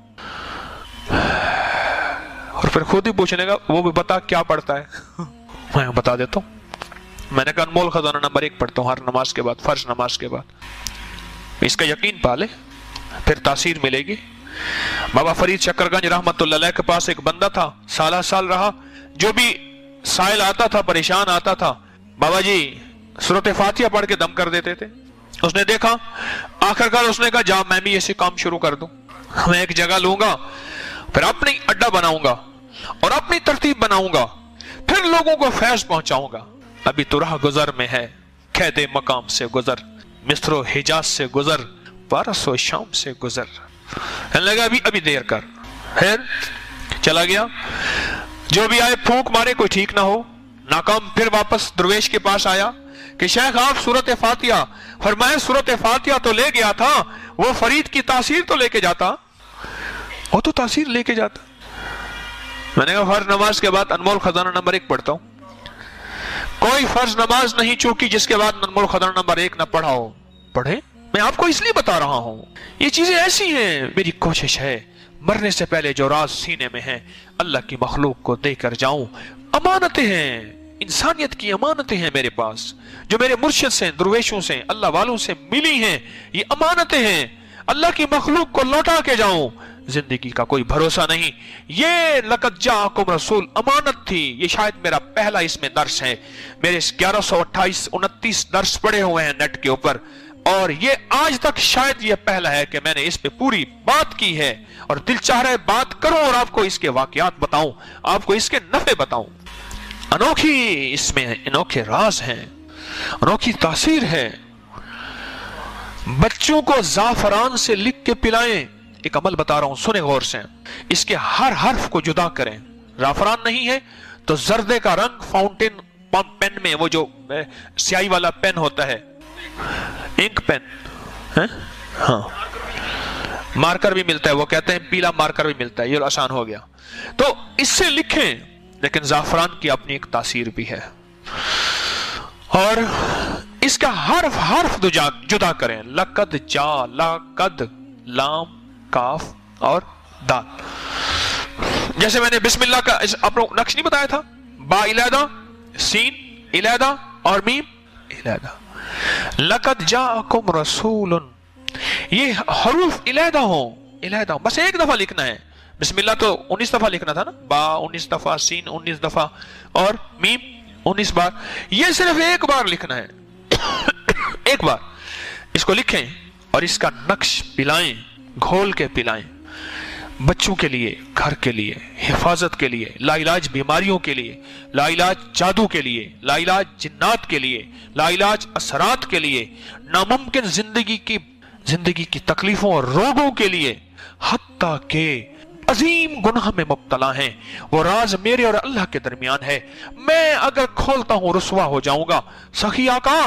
[SPEAKER 1] और फिर खुद ही पूछने लगा वो भी बता क्या पढ़ता है। मैं बता देता हूँ। मैंने कहा अनमोल खजाना नंबर 1 पढ़ता हूँ हर नमाज के बाद, फर्ज नमाज के बाद। इसका यकीन पाले फिर तासीर मिलेगी। बाबा फरीद शकरगंज रहमतुल्लाह अलैह के पास एक बंदा था, साला साल रहा। जो भी साइल आता था, परेशान आता था, बाबा जी सूरत फातिहा पढ़ के दम कर देते थे। उसने देखा, आखिरकार उसने कहा जा मैं भी ऐसे काम शुरू कर दूं, मैं एक जगह लूंगा, फिर अपनी अड्डा बनाऊंगा और अपनी तरतीब बनाऊंगा, फिर लोगों को फैज पहुंचाऊंगा। अभी तो राह गुजर में है, कैदे मकाम से गुजर, मिस्रो हिजाज से गुजर, पारसो शाम से गुजर। लगा अभी देर कर, फिर चला गया। जो भी आए फूंक मारे, कोई ठीक ना हो, नाकाम। फिर वापस दरवेश के पास आया कि शेख आप सूरत फातिहा, फरमाया सूरत फातिहा तो ले गया था, वो फरीद की तासीर तो लेके जाता, वो तो तासीर लेके जाता। मैंने कहा हर नमाज के बाद अनमोल खजाना नंबर 1 पढ़ता हूं। कोई फर्ज नमाज नहीं चूकी जिसके बाद अनमोल खजाना नंबर 1 ना पढ़ा हो। पढ़े, मैं आपको इसलिए बता रहा हूं, ये चीजें ऐसी हैं। मेरी कोशिश है मरने से पहले जो राज सीने में है अल्लाह की मखलूक को देकर जाऊं। अमानतें हैं, इंसानियत की अमानतें हैं मेरे पास, जो मेरे मुर्शिद से, दुर्वेशों से, अल्लाह वालों से मिली हैं। ये अमानतें हैं, अल्लाह की मखलूक को लौटा के जाऊं। जिंदगी का कोई भरोसा नहीं। ये लक़द जाअकुम रसूल अमानत थी। ये शायद मेरा पहला इसमें दर्श है। मेरे 1128-29 दर्श पड़े हुए हैं नेट के ऊपर, और ये आज तक शायद ये पहला है कि मैंने इस पे पूरी बात की है। और दिल चाह रहा है बात करूं और आपको इसके वाकयात बताऊं, आपको इसके नफे बताऊं। अनोखी इसमें अनोखे राज हैं, अनोखी तासीर है। बच्चों को जाफरान से लिख के पिलाएं। एक अमल बता रहा हूं, सुने गौर से। इसके हर हर्फ को जुदा करें। जाफरान नहीं है तो जर्दे का रंग फाउंटेन पेन में, वो जो स्याही वाला पेन होता है, इंक पेन है, हाँ, मार्कर भी मिलता है, वो कहते हैं पीला मार्कर भी मिलता है, ये आसान हो गया। तो इससे लिखें, लेकिन जाफरान की अपनी एक तासीर भी है। और इसका हर्फ हर्फ जुदा करें। लक़द जा, लक़द, लाम, काफ और दाल। जैसे मैंने बिस्मिल्लाह का आपको नक्श नहीं बताया था, बा इलादा, सीन इलादा और मीम इलादा। लक़द जाअकुम रसूलुन, ये हरूफ इलादा हो, इलादा बस एक दफा लिखना है। बिस्मिल्लाह तो 19 दफा लिखना था ना, बा 19 दफा, सीन 19 दफा और मीम 19 बार। ये सिर्फ एक बार लिखना है। एक बार इसको लिखें और इसका नक्श पिलाएं, घोल के पिलाएं। बच्चों के लिए, घर के लिए, हिफाजत के लिए, लाइलाज बीमारियों के लिए, लाइलाज जादू के लिए, लाइलाज जिन्नात के लिए, लाइलाज असरात के लिए, नामुमकिन जिंदगी की तकलीफों और रोगों के लिए, हत्ता के अजीम गुनाह में मुब्तला हैं। वो राज मेरे और अल्लाह के दरमियान है। मैं अगर खोलता हूं रुसवा हो जाऊंगा। सखी आका,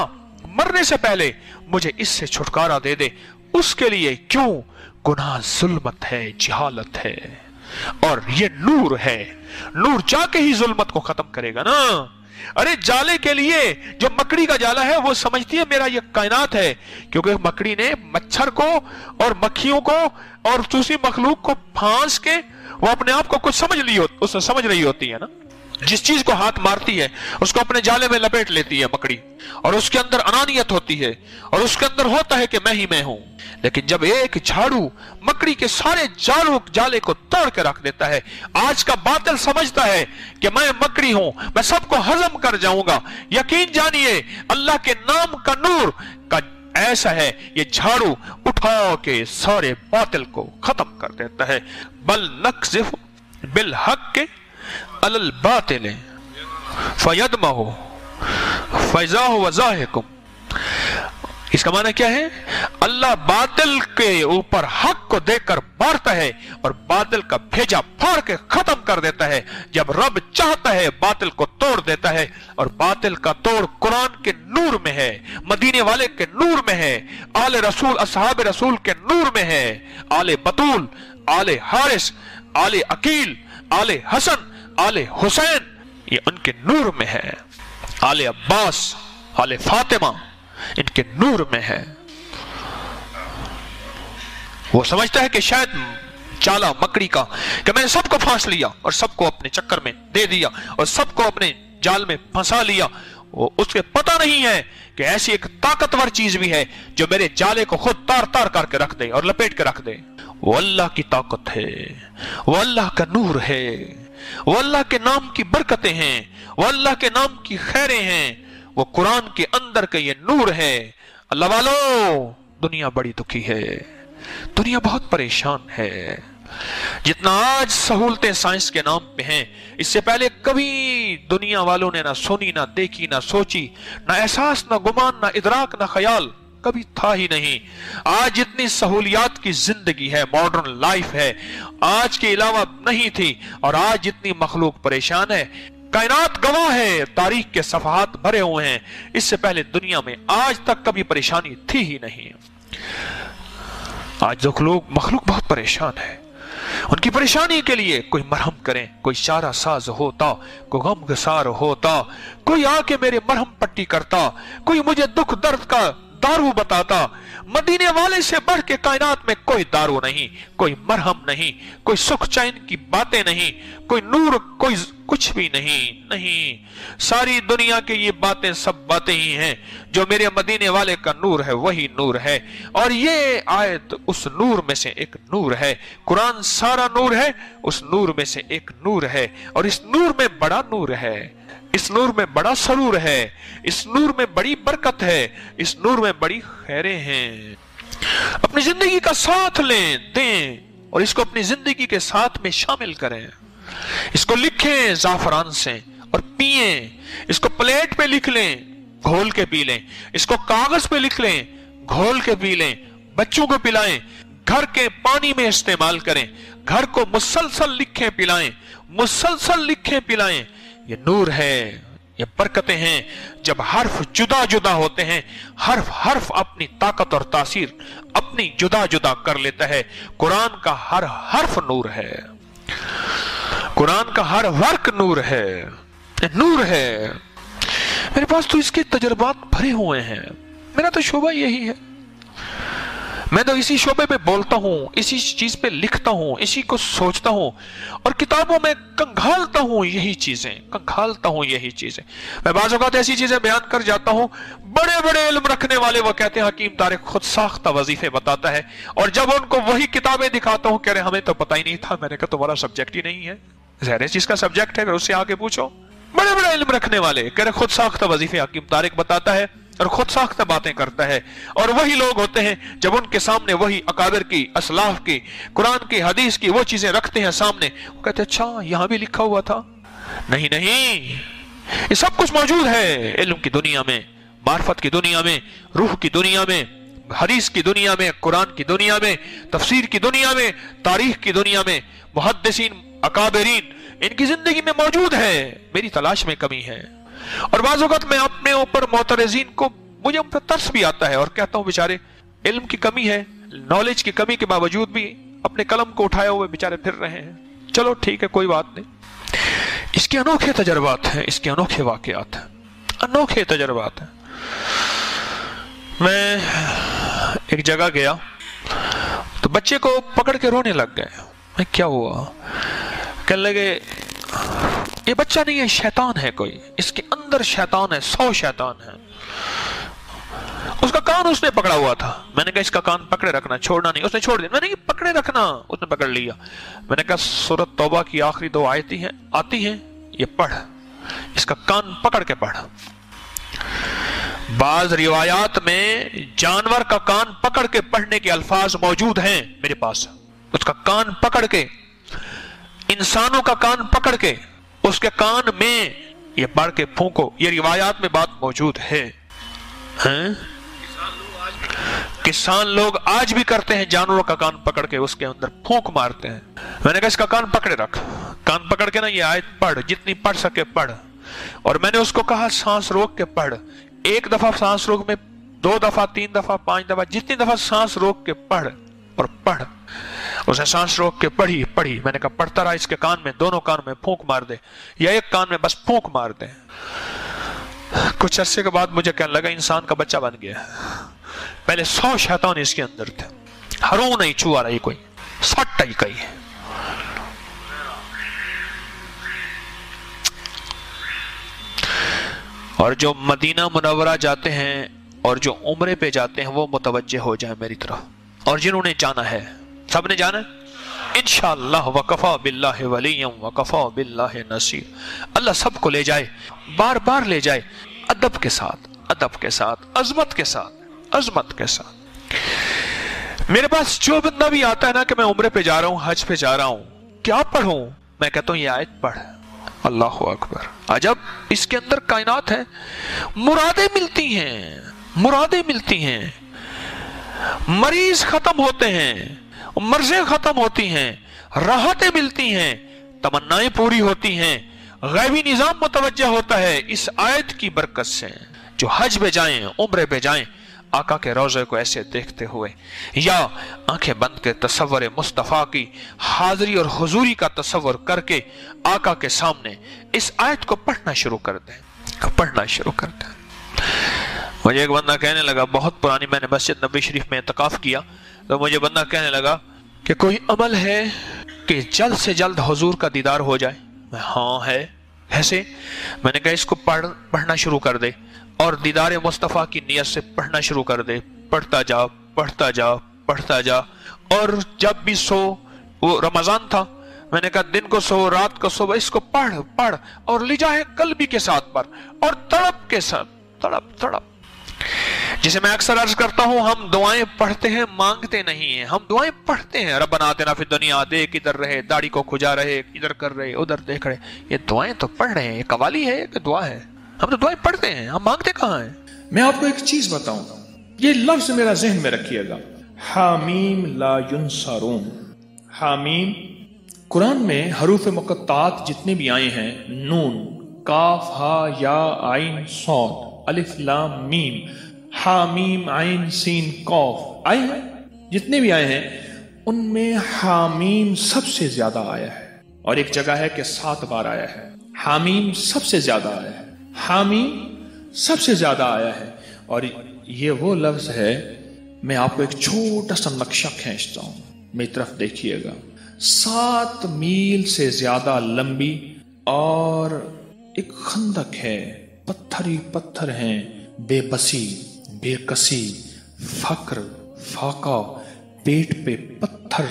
[SPEAKER 1] मरने से पहले मुझे इससे छुटकारा दे दे। उसके लिए क्यों? गुनाह जुल्मत है, जहालत है, और ये नूर है। नूर जाके ही जुल्मत को खत्म करेगा ना। अरे जाले के लिए, जो मकड़ी का जाला है वो समझती है मेरा ये कायनात है, क्योंकि मकड़ी ने मच्छर को और मक्खियों को और दूसरी मखलूक को फांस के वो अपने आप को कुछ समझ रही होती है ना। जिस चीज को हाथ मारती है उसको अपने जाले में लपेट लेती है मकड़ी, और उसके अंदर अनानियत होती है, और उसके अंदर होता है कि मैं ही मैं हूं। लेकिन जब एक झाड़ू मकड़ी के सारे जाले को तोड़ के रख देता है, आज का बातिल समझता है कि मैं मकड़ी हूं, मैं सबको हजम कर जाऊंगा। यकीन जानिए अल्लाह के नाम का नूर का ऐसा है, ये झाड़ू उठा के सारे बातिल को खत्म कर देता है। बल नक्ज़िफ बिल हक के अलल बातिल फयदमहु फैज़ाहु वज़ाहिकुम। इसका माना क्या है? अल्लाह बातिल के ऊपर हक को देखकर मारता है और बातिल का भेजा फाड़ के खत्म कर देता है। जब रब चाहता है बातिल को तोड़ देता है, और बातिल का तोड़ कुरान के नूर में है, मदीने वाले के नूर में है, आले रसूल असहाब रसूल के नूर में है, आले बतूल आले हारिस, आले अकील, आले हसन, आले हुसैन, ये उनके नूर में है। आले अब्बास, आले फातिमा, इनके नूर में है। वो समझता है कि शायद जाला मकड़ी का, कि मैंने सबको फांस लिया और सबको अपने चक्कर में दे दिया और सबको अपने जाल में फंसा लिया। वो उसके पता नहीं है कि ऐसी एक ताकतवर चीज भी है जो मेरे जाले को खुद तार तार करके रख दे और लपेट के रख दे। वो अल्लाह की ताकत है, वो अल्लाह का नूर है, वो अल्लाह के नाम की बरकतें हैं, वो अल्लाह के नाम की खैरें हैं, वो कुरान के अंदर का ये नूर है। अल्लाह वालों, दुनिया बड़ी दुखी है, दुनिया बहुत परेशान है। जितना आज सहूलतें साइंस के नाम पे हैं, इससे पहले कभी दुनिया वालों ने ना सुनी, ना देखी, ना सोची, ना एहसास, ना गुमान, ना इदराक, ना ख्याल कभी था ही नहीं। आज जितनी सहूलियात की जिंदगी है, मॉडर्न लाइफ है, आज के अलावा नहीं थी। और आज जितनी मखलूक परेशान है, कायनात गवाह है, तारीख के सफहात भरे हुए हैं। इससे पहले दुनिया में आज तक कभी परेशानी थी ही नहीं। आज जो लोग मखलूक बहुत परेशान है, उनकी परेशानी के लिए कोई मरहम करें, कोई चारा साज होता, कोई गमगसार होता, कोई आके मेरे मरहम पट्टी करता, कोई मुझे दुख दर्द का दारू बताता। मदीने वाले से बढ़ के कायनात में कोई दारू नहीं, कोई मरहम नहीं, कोई सुख चैन की बातें नहीं, कोई नूर, कोई कुछ भी नहीं। सारी दुनिया की ये बातें सब बातें ही हैं। जो मेरे मदीने वाले का नूर है वही नूर है। और ये आयत उस नूर में से एक नूर है। कुरान सारा नूर है, उस नूर में से एक नूर है। और इस नूर में बड़ा नूर है, इस नूर में बड़ा सरूर है, इस नूर में बड़ी बरकत है, इस नूर में बड़ी खैरें हैं। अपनी जिंदगी का साथ लें, दें और इसको अपनी जिंदगी के साथ में शामिल करें। इसको लिखें जाफरान से और पिएं। इसको प्लेट पे लिख लें, घोल के पी लें। इसको कागज पे लिख लें, घोल के पी लें। बच्चों को पिलाएं, घर के पानी में इस्तेमाल करें। घर को मुसलसल लिखें पिलाएं, मुसलसल लिखें पिलाएं। ये नूर है, ये बरकतें हैं। जब हर्फ जुदा जुदा होते हैं, हर्फ हर्फ अपनी ताकत और तासीर अपनी जुदा जुदा कर लेता है। कुरान का हर हर्फ नूर है, कुरान का हर वर्क नूर है, नूर है। मेरे पास तो इसके तजुर्बात भरे हुए हैं। मेरा तो शोभा यही है, मैं तो इसी शोबे पे बोलता हूं, इसी चीज पे लिखता हूं, इसी को सोचता हूं और किताबों में कंघालता हूं यही चीजें, कंघालता हूं यही चीजें। मैं बाज़ औक़ात ऐसी चीजें बयान कर जाता हूं, बड़े बड़े इल्म रखने वाले वो कहते हैं हकीम तारिक खुद साख्ता वजीफे बताता है। और जब उनको वही किताबें दिखाता हूं, कह रहे हमें तो पता ही नहीं था। मैंने कहा तुम्हारा सब्जेक्ट ही नहीं है, ज़ाहिर चीज का सब्जेक्ट है, फिर उससे आगे पूछो। बड़े बड़े इल्म रखने वाले कह रहे खुद साख्ता वजीफे हकीम तारिक बताता है और खुद साख्ता बातें करता है। और वही लोग होते हैं जब उनके सामने वही अकाबिर की, असलाफ की, कुरान की, हदीस की वो चीजें रखते हैं सामने, वो कहते हैं अच्छा यहां भी लिखा हुआ था। नहीं नहीं, ये सब कुछ मौजूद है इल्म की दुनिया में, मार्फत की दुनिया में, रूह की दुनिया में, हदीस की दुनिया में, कुरान की दुनिया में, तफसीर की दुनिया में, तारीख की दुनिया में। मुहद्दिसीन, अकाबिरीन, इनकी जिंदगी में मौजूद है। मेरी तलाश में कमी है। और बाज़ औक़ात मैं अपने ऊपर मोतरज़ीन को, मुझे उन पर तरस भी आता है और कहता हूं बेचारे इल्म की कमी है, नॉलेज की कमी के बावजूद भी अपने कलम को उठाए हुए बेचारे फिर रहे हैं। चलो ठीक है, कोई बात नहीं। इसके अनोखे तजर्बात हैं, इसके अनोखे वाक़यात हैं, अनोखे तजर्बात हैं। मैं एक जगह गया तो बच्चे को पकड़ के रोने लग गए। मैं क्या हुआ? कहने लगे ये बच्चा नहीं है, शैतान है कोई, इसके अंदर शैतान है, 100 शैतान है। उसका कान उसने पकड़ा हुआ था। मैंने कहा इसका कान पकड़े रखना, छोड़ना नहीं। उसने छोड़ दिया। मैंने कहा पकड़े रखना, उसने पकड़ लिया। मैंने कहा सूरत तौबा की आखिरी 2 आयतें हैं, आती हैं, ये पढ़, इसका कान पकड़ के पढ़। बाज रिवायात में जानवर का कान पकड़ के पढ़ने के अल्फाज मौजूद हैं मेरे पास। उसका कान पकड़ के, इंसानों का कान पकड़ के उसके कान में ये पढ़ के फूंको, ये रिवायात में बात मौजूद है। किसान लोग आज भी करते हैं, जानवरों का कान पकड़ के उसके अंदर फूंक मारते हैं। मैंने कहा इसका कान पकड़े रख, कान पकड़ के ना ये आयत पढ़, जितनी पढ़ सके पढ़। और मैंने उसको कहा सांस रोक के पढ़। 1 दफा सांस रोक में, 2 दफा, 3 दफा, 5 दफा, जितनी दफा सांस रोक के पढ़। और पढ़। उसने सांस रोक के पढ़ी। मैंने कहा पढ़ता रहा, इसके कान में, दोनों कान में फूंक मार दे, या एक कान में बस फूंक मार दे। कुछ अरसे के बाद मुझे कहने लगा इंसान का बच्चा बन गया। पहले 100 शैतान इसके अंदर थे, हरू नहीं छुआ रही कोई, 60 ही कही। और जो मदीना मुनव्वरा जाते हैं और जो उम्रे पे जाते हैं वो मुतवज्जे हो जाए मेरी तरफ। और जिन्होंने जाना है, सबने जाना इंशाअल्लाह, वकफा बिल्लाहि वलिय्यम वकफा बिल्लाहि नसीर। अल्लाह सबको ले जाए, बार बार ले जाए, अदब के साथ, अजमत के साथ। मेरे पास जो बंदा भी आता है ना कि मैं उम्रे पे जा रहा हूं, हज पे जा रहा हूं, क्या पढ़ूं, मैं कहता हूं ये आयत पढ़। अल्लाह अकबर, अजब इसके अंदर कायनात है। मुरादें मिलती हैं, मरीज खत्म होते हैं, मर्जें खत्म होती हैं, राहतें मिलती हैं, तमन्नाएं पूरी होती हैं, गैबी निजाम मुतवज्जा होता है इस आयत की बरकत से। जो हज पे जाएं, उम्रे पे जाएं, आका के रोज़े को ऐसे देखते हुए, या आंखें बंद के तसव्वुर मुस्तफ़ा की हाजिरी और हुजूरी का तसव्वुर करके आका के सामने इस आयत को पढ़ना शुरू कर दें। मुझे एक बंदा कहने लगा, बहुत पुरानी, मैंने मस्जिद नबी शरीफ में इत्तिकाफ किया, तो मुझे बंदा कहने लगा कि कोई अमल है कि जल्द से जल्द हुजूर का दीदार हो जाए। हाँ है। ऐसे? मैंने कहा इसको पढ़ना शुरू कर दे और दीदार मुस्तफ़ा की नियत से पढ़ना शुरू कर दे। पढ़ता जा। और जब भी सो, वो रमजान था, मैंने कहा दिन को सो, रात को सो, इसको पढ़ और लिजाए कल्बी के साथ पढ़ और तड़प के साथ, तड़प। जिसे मैं अक्सर अर्ज करता हूं, हम दुआएं पढ़ते हैं, मांगते नहीं हैं। हम दुआएं पढ़ते हैं, रब्बना आतिना फिद दुनिया, देख इधर रहे, दाढ़ी को खुजा रहे, इधर कर रहे, उधर देख रहे। ये दुआएं तो पढ़ रहे हैं, ये कवाली है कि दुआ है? हम तो दुआएं पढ़ते हैं, हम मांगते कहां हैं?
[SPEAKER 2] मैं आपको एक चीज बताऊं, ये लफ्ज मेरा जहन में रखिएगा, हामीम ला युनसरून। हामीम, कुरान में हरूफ मुक़त्तात जितने भी आए हैं, नून, काफ, हा, या, आइन, सौद, अलिफ, लाम, मीम, हामीम, आइन, सीन, कौफ आए हैं, जितने भी आए हैं उनमें हामीम सबसे ज्यादा आया है। और एक जगह है कि 7 बार आया है। हामीम सबसे ज्यादा आया है, हामीम सबसे ज्यादा आया है। और ये वो लफ्ज है, मैं आपको एक छोटा सा नक्शा खींचता हूं, मेरी तरफ देखिएगा। 7 मील से ज्यादा लंबी और एक खंदक है, पत्थर ही पत्थर हैं, बेबसी, बेकसी, फक्र, फाका, पेट पे पत्थर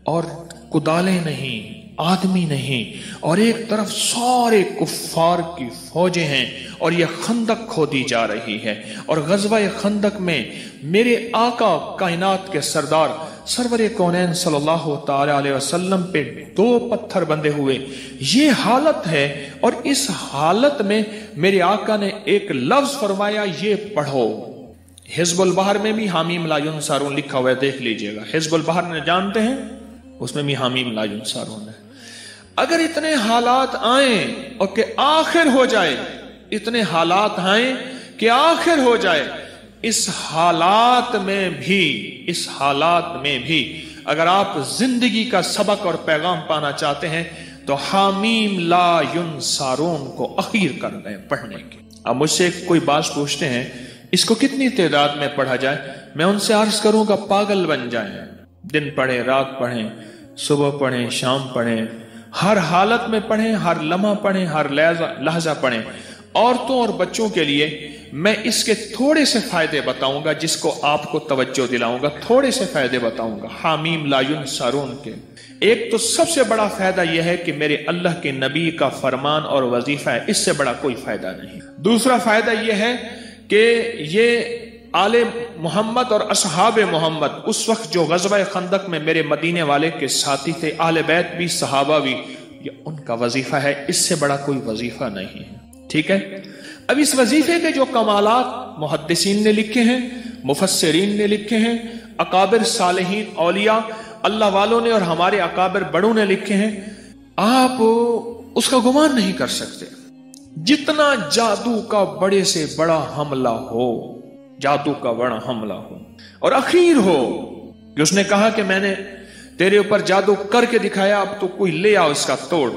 [SPEAKER 2] और कुदाले नहीं, आदमी नहीं, और एक तरफ सारे कुफ्फार की फौजें हैं और यह खंदक खोदी जा रही है। और गज़वा खंदक में मेरे आका कायनात के सरदार सरवर कौनैन सल्लल्लाहु ताला अलैहि वसल्लम पे 2 पत्थर बंधे हुए, ये हालत है। और इस हालत में मेरे आका ने एक लफ्ज फरमाया, ये पढ़ो। हिज़्बुल बहर में भी हामीम ला युनसरून लिखा हुआ है, देख लीजिएगा। हिज़्बुल बहर ने जानते हैं, उसमें भी हामीम ला युनसरून है। अगर इतने हालात आए और कि आखिर हो जाए, इतने हालात आए कि आखिर हो जाए, इस हालात में भी अगर आप जिंदगी का सबक और पैगाम पाना चाहते हैं तो हामीम ला युनसरून को अखीर कर दें पढ़ने की। अब मुझसे कोई बात पूछते हैं, इसको कितनी तादाद में पढ़ा जाए? मैं उनसे अर्ज करूंगा, पागल बन जाएं। दिन पढ़े, रात पढ़ें, सुबह पढ़ें, शाम पढ़ें, हर हालत में पढ़ें, हर लम्हा पढ़ें, हर लहजा पढ़ें। औरतों और बच्चों के लिए मैं इसके थोड़े से फायदे बताऊंगा, जिसको आपको तवज्जो दिलाऊंगा। थोड़े से फायदे बताऊंगा हामीम ला युनसरून के। एक तो सबसे बड़ा फायदा यह है कि मेरे अल्लाह के नबी का फरमान और वजीफा है, इससे बड़ा कोई फायदा नहीं। दूसरा फायदा यह है कि ये आले मोहम्मद और असहाब मोहम्मद, उस वक्त जो गज़वा खंदक में मेरे मदीने वाले के साथी थे, आले बैत भी, सहाबा भी, ये उनका वजीफा है, इससे बड़ा कोई वजीफा नहीं है। ठीक है। अब इस वजीफे के जो कमालात मुहद्दिसीन ने लिखे हैं, मुफस्सिरीन ने लिखे हैं, अकाबिर सालिहीन औलिया अल्लाह वालों ने और हमारे अकाबिर बड़ों ने लिखे हैं, आप उसका गुमान नहीं कर सकते। जितना जादू का बड़े से बड़ा हमला हो, जादू का बड़ा हमला हो और अखीर हो, کہ اس نے کہا کہ میں نے تیرے اوپر جادو کر کے دکھایا, اب تو کوئی لے آؤ اس کا توڑ.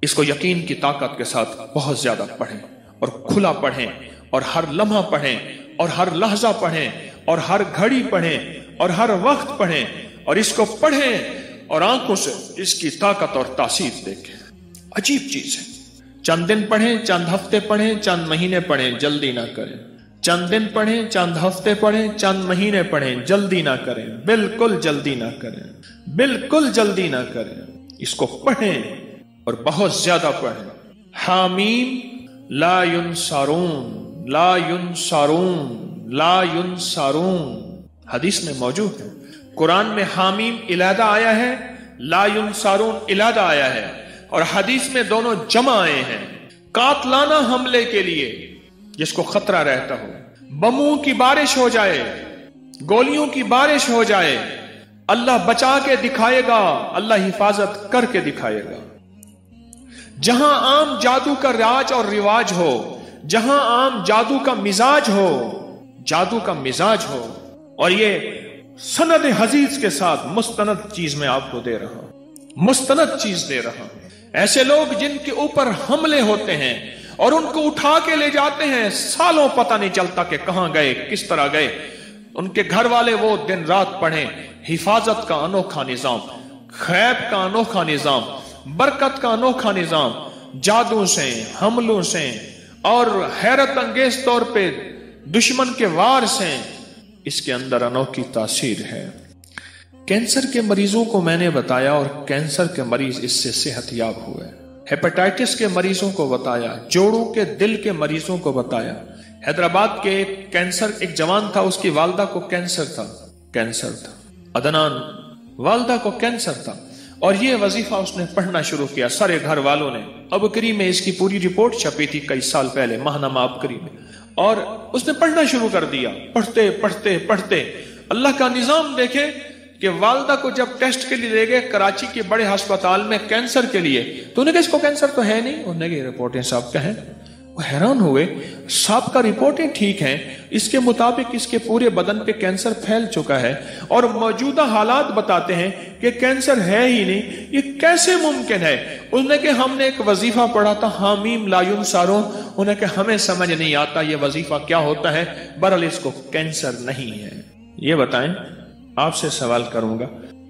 [SPEAKER 2] اس کو یقین کی طاقت کے ساتھ بہت زیادہ پڑھیں اور کھلا پڑھیں اور ہر لمحہ پڑھیں اور ہر لحظہ پڑھیں اور ہر گھڑی پڑھیں اور ہر وقت پڑھیں اور اس کو پڑھیں اور آنکھوں سے اس کی طاقت اور تاثیر دیکھیں. عجیب چیز ہے. چند دن پڑھیں, چند ہفتے پڑھیں, چند مہینے پڑھیں, جلدی نہ کریں. چند دن پڑھیں, چند ہفتے پڑھیں, چند مہینے پڑھیں, جلدی نہ کریں. بالکل جلدی نہ کریں, بالکل جلدی نہ کریں. اس کو پڑھیں اور بہت زیادہ پڑھیں. حامیم لا ینصرون, لا ینصرون, لا ینصرون حدیث میں موجود ہے. قرآن میں حامیم علیحدہ آیا ہے, لا ینصرون علیحدہ آیا ہے, اور حدیث میں دونوں جمع آئے ہیں. قاتلانہ حملے کے لیے جس کو خطرہ رہتا ہو, بموں کی بارش ہو جائے, گولیوں کی بارش ہو جائے, اللہ بچا کے دکھائے گا, اللہ حفاظت کر کے دکھائے گا. جہاں عام جادو کا راج اور رواج ہو, جہاں عام جادو کا مزاج ہو, جادو کا مزاج ہو, اور یہ سند حدیث کے ساتھ مستند چیز میں آپ کو دے رہا ہوں, مستند چیز دے رہا ہوں. ایسے لوگ جن کے اوپر حملے ہوتے ہیں اور ان کو اٹھا کے لے جاتے ہیں, سالوں پتہ نہیں چلتا کہ کہاں گئے, کس طرح گئے. ان کے گھر والے وہ دن رات پڑھیں. حفاظت کا انوکھا نظام, غیب کا انوکھا نظام, برکت کا انوکھا نظام, جادو سے, حملوں سے اور حیرت انگیز طور پہ دشمن کے وار سے اس کے اندر انوکھی تاثیر ہے. کینسر کے مریضوں کو میں نے بتایا اور کینسر کے مریض اس سے صحت یاب ہوئے. ہیپاٹائٹس کے مریضوں کو بتایا, جوڑوں کے دل کے مریضوں کو بتایا. حیدرآباد کے ایک جوان تھا, اس کی والدہ کو کینسر تھا, عدنان, والدہ کو کینسر تھا, اور یہ وظیفہ اس نے پڑھنا شروع کیا. سارے گھر والوں نے, ابکری میں اس کی پوری رپورٹ چھپی تھی کئی سال پہلے, ماہنامہ ابکری میں, اور اس نے پڑھنا شروع کر دیا. پڑھتے پڑھتے پڑھتے اللہ کا نظام دیکھے کہ والدہ کو جب ٹیسٹ کے لیے لے گئے کراچی کے بڑے ہسپتال میں کینسر کے لیے, تو انہوں نے کہا اس کو کینسر تو ہے نہیں. انہوں نے کہا رپورٹیں صاحب کا ہیں. وہ حیران ہوئے, صاحب کا رپورٹیں ٹھیک ہیں, اس کے مطابق اس کے پورے بدن پہ کینسر پھیل چکا ہے اور موجودہ حالات بتاتے ہیں کہ کینسر ہے ہی نہیں, یہ کیسے ممکن ہے؟ اس نے کہ ہم نے ایک وظیفہ پڑھا تھا, حامیم لا ینصرون. انہوں نے کہ ہمیں سمجھ نہیں آتا یہ وظیفہ کیا ہوتا ہے, بہرحال اس کو کینسر نہیں ہے. یہ بتائیں, آپ سے سوال کروں گا,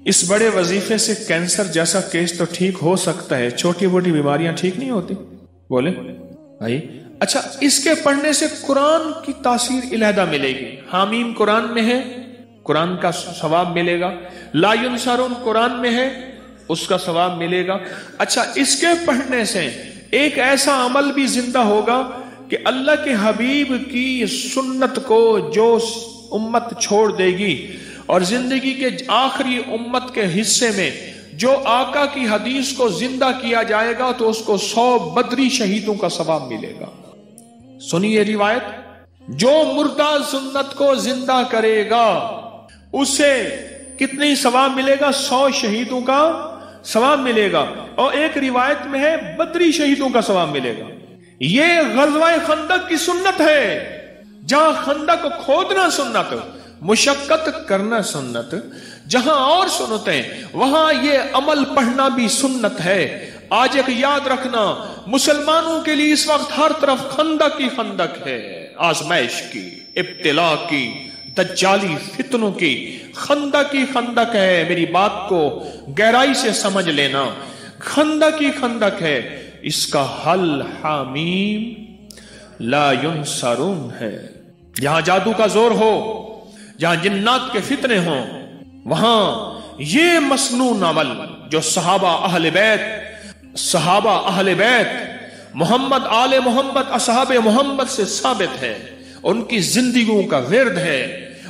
[SPEAKER 2] اس بڑے وظیفے سے کینسر جیسا کیس تو ٹھیک ہو سکتا ہے, چھوٹی موٹی بیماریاں ٹھیک نہیں ہوتی؟ بولے بھائی. اچھا, اس کے پڑھنے سے قرآن کی تاثیر علیحدہ ملے گی. حامیم قرآن میں ہے, قرآن کا ثواب ملے گا. لا ینصرون قرآن میں ہے, اس کا ثواب ملے گا. اچھا, اس کے پڑھنے سے ایک ایسا عمل بھی زندہ ہوگا کہ اللہ کے حبیب کی سنت کو جو امت چھوڑ دے گی اور زندگی کے آخری امت کے حصے میں جو آقا کی حدیث کو زندہ کیا جائے گا تو اس کو 100 بدری شہیدوں کا ثواب ملے گا. سنیے روایت, جو مردہ سنت کو زندہ کرے گا اسے کتنی ثواب ملے گا؟ 100 شہیدوں کا ثواب ملے گا. اور ایک روایت میں ہے بدری شہیدوں کا ثواب ملے گا. یہ غزوہ خندق کی سنت ہے, جہاں خندق کھودنا سنت, مشقت کرنا سنت, جہاں اور سنتیں وہاں یہ عمل پڑھنا بھی سنت ہے. آج ایک یاد رکھنا, مسلمانوں کے لیے اس وقت ہر طرف خندق ہی خندق ہے, آزمائش کی, ابتلا کی, دجالی فتنوں کی, خندق ہی خندق ہے. میری بات کو گہرائی سے سمجھ لینا, خندق ہی خندق ہے. اس کا حل حامیم لا ینصرون ہے. جہاں جادو کا زور ہو, جہاں جنات کے فتنے ہوں, وہاں یہ مسنون عمل جو صحابہ اہل بیت محمد آل محمد اصحاب محمد سے ثابت ہے, ان کی زندگیوں کا ورد ہے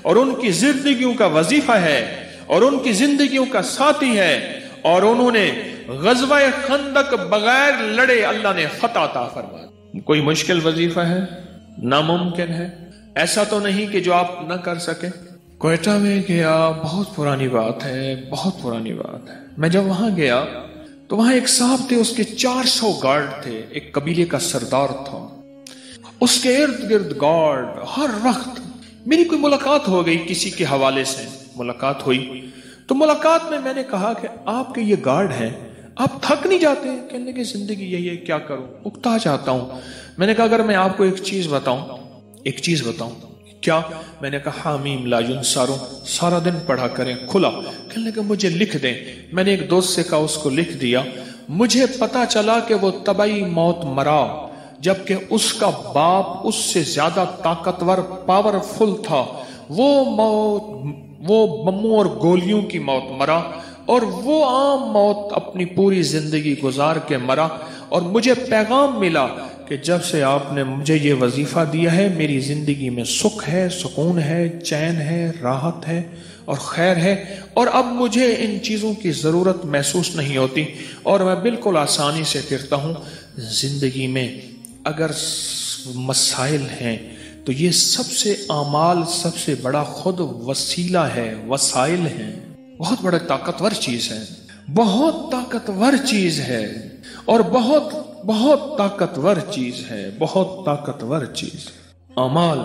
[SPEAKER 2] اور ان کی زندگیوں کا وظیفہ ہے اور ان کی زندگیوں کا ساتھی ہے, اور انہوں نے غزوہ خندق بغیر لڑے اللہ نے فتح عطا فرما. کوئی مشکل وظیفہ ہے؟ ناممکن ہے. ایسا تو نہیں کہ جو آپ نہ کر سکیں. کوئٹہ میں گیا, بہت پرانی بات ہے, بہت پرانی بات ہے. میں جب وہاں گیا تو وہاں ایک صاحب تھے, اس کے 400 گارڈ تھے, ایک قبیلے کا سردار تھا, اس کے ارد گرد گارڈ. ہر وقت میری کوئی ملاقات ہو گئی کسی کے حوالے سے, मुलाकात हुई। तो मुलाकात में मैंने कहा कि आपके ये गार्ड हैं, आप थक नहीं जाते? कहने लगे जिंदगी यही है, क्या करूं, उकता जाता हूं। मैंने कहा अगर मैं आपको एक चीज बताऊं। क्या? मैंने कहा हामीम ला युनसारुं, सारा दिन पढ़ा करें खुला। कहने लगे मुझे लिख दें। मैंने एक दोस्त से कहा, उसको लिख दिया। मुझे पता चला कि वो तबाई मौत मरा, जबकि उसका बाप उससे ज्यादा ताकतवर पावरफुल था। वो बमों और गोलियों की मौत मरा, और वो आम मौत अपनी पूरी जिंदगी गुजार के मरा। और मुझे पैगाम मिला कि जब से आपने मुझे ये वजीफा दिया है, मेरी जिंदगी में सुख है, सुकून है, चैन है, राहत है और खैर है, और अब मुझे इन चीजों की जरूरत महसूस नहीं होती, और मैं बिल्कुल आसानी से फिरता हूं। जिंदगी में अगर मसाइल हैं तो ये सबसे आमाल सबसे बड़ा खुद वसीला है, वसाइल हैं। बहुत बड़ा ताकतवर चीज है, बहुत ताकतवर चीज है, और बहुत ताकतवर चीज है, बहुत ताकतवर चीज। अमाल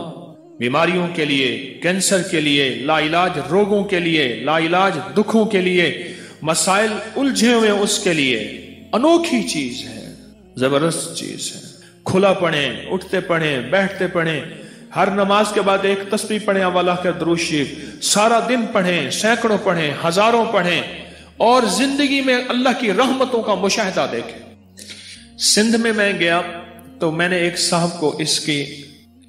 [SPEAKER 2] बीमारियों के लिए, कैंसर के लिए, लाइलाज रोगों के लिए, लाइलाज दुखों के लिए, मसाइल उलझे हुए उसके लिए अनोखी चीज है, जबरदस्त चीज है। खुला पढ़ें, उठते पढ़ें, बैठते पढ़ें, हर नमाज के बाद एक तस्बीह पढ़ें, अल्लाह का दुरूद शरीफ, सारा दिन पढ़ें, सैकड़ों पढ़ें, हजारों पढ़ें, और जिंदगी में अल्लाह की रहमतों का मुशाहिदा देखें। सिंध में मैं गया तो मैंने एक साहब को इसकी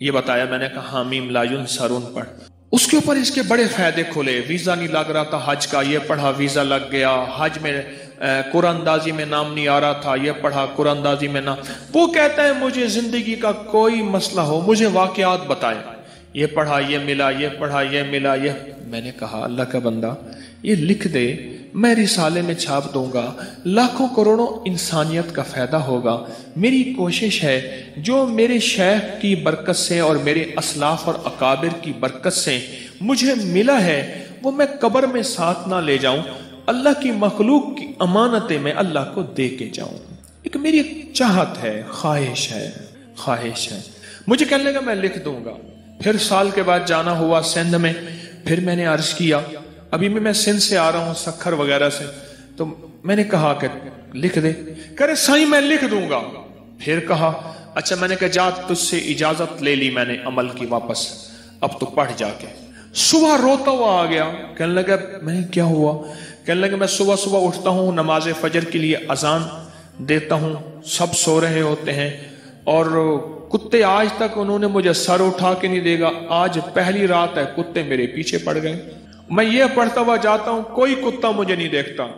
[SPEAKER 2] ये बताया। मैंने कहा हामीम ला युनसारुं पढ़। उसके ऊपर इसके बड़े फायदे खुले। वीजा नहीं लग रहा था हज का, ये पढ़ा वीजा लग गया। हज में कुरानदाजी में नाम नहीं आ रहा था, ये पढ़ा कुरानदाजी में नाम। वो कहता है मुझे जिंदगी का कोई मसला हो, मुझे वाकयात बताए, ये पढ़ा ये मिला, ये पढ़ा ये मिला, ये। मैंने कहा अल्लाह का बंदा ये लिख दे, मैं रिसाले में छाप दूंगा, लाखों करोड़ों इंसानियत का फायदा होगा। मेरी कोशिश है जो मेरे शेख की बरकत से और मेरे असलाफ और अकाबिर की बरकत से मुझे मिला है, वो मैं कब्र में साथ ना ले जाऊं, अल्लाह की मखलूक की अमानतें मैं अल्लाह को दे के जाऊं। एक मेरी चाहत है, ख्वाहिश है। मुझे कहने लगा मैं लिख दूंगा। फिर साल के बाद जाना हुआ सिंध में। फिर मैंने अर्ज किया, अभी मैं सिंध से आ रहा हूं, सखर वगैरह से, तो मैंने कहा कि लिख दे। करे साईं मैं लिख दूंगा। फिर कहा अच्छा। मैंने कहा जा, तुझसे इजाजत ले ली मैंने अमल की वापस, अब तो पढ़ जाके। सुबह रोता हुआ आ गया। कहने लगा मैंने क्या हुआ? कहने लगा मैं सुबह सुबह उठता हूं, नमाज फजर के लिए अजान देता हूं, सब सो रहे होते हैं, और कुत्ते आज तक उन्होंने मुझे सर उठा के नहीं देगा। आज पहली रात है, कुत्ते मेरे पीछे पड़ गए। मैं ये पढ़ता हुआ जाता हूं, कोई कुत्ता मुझे नहीं देखता।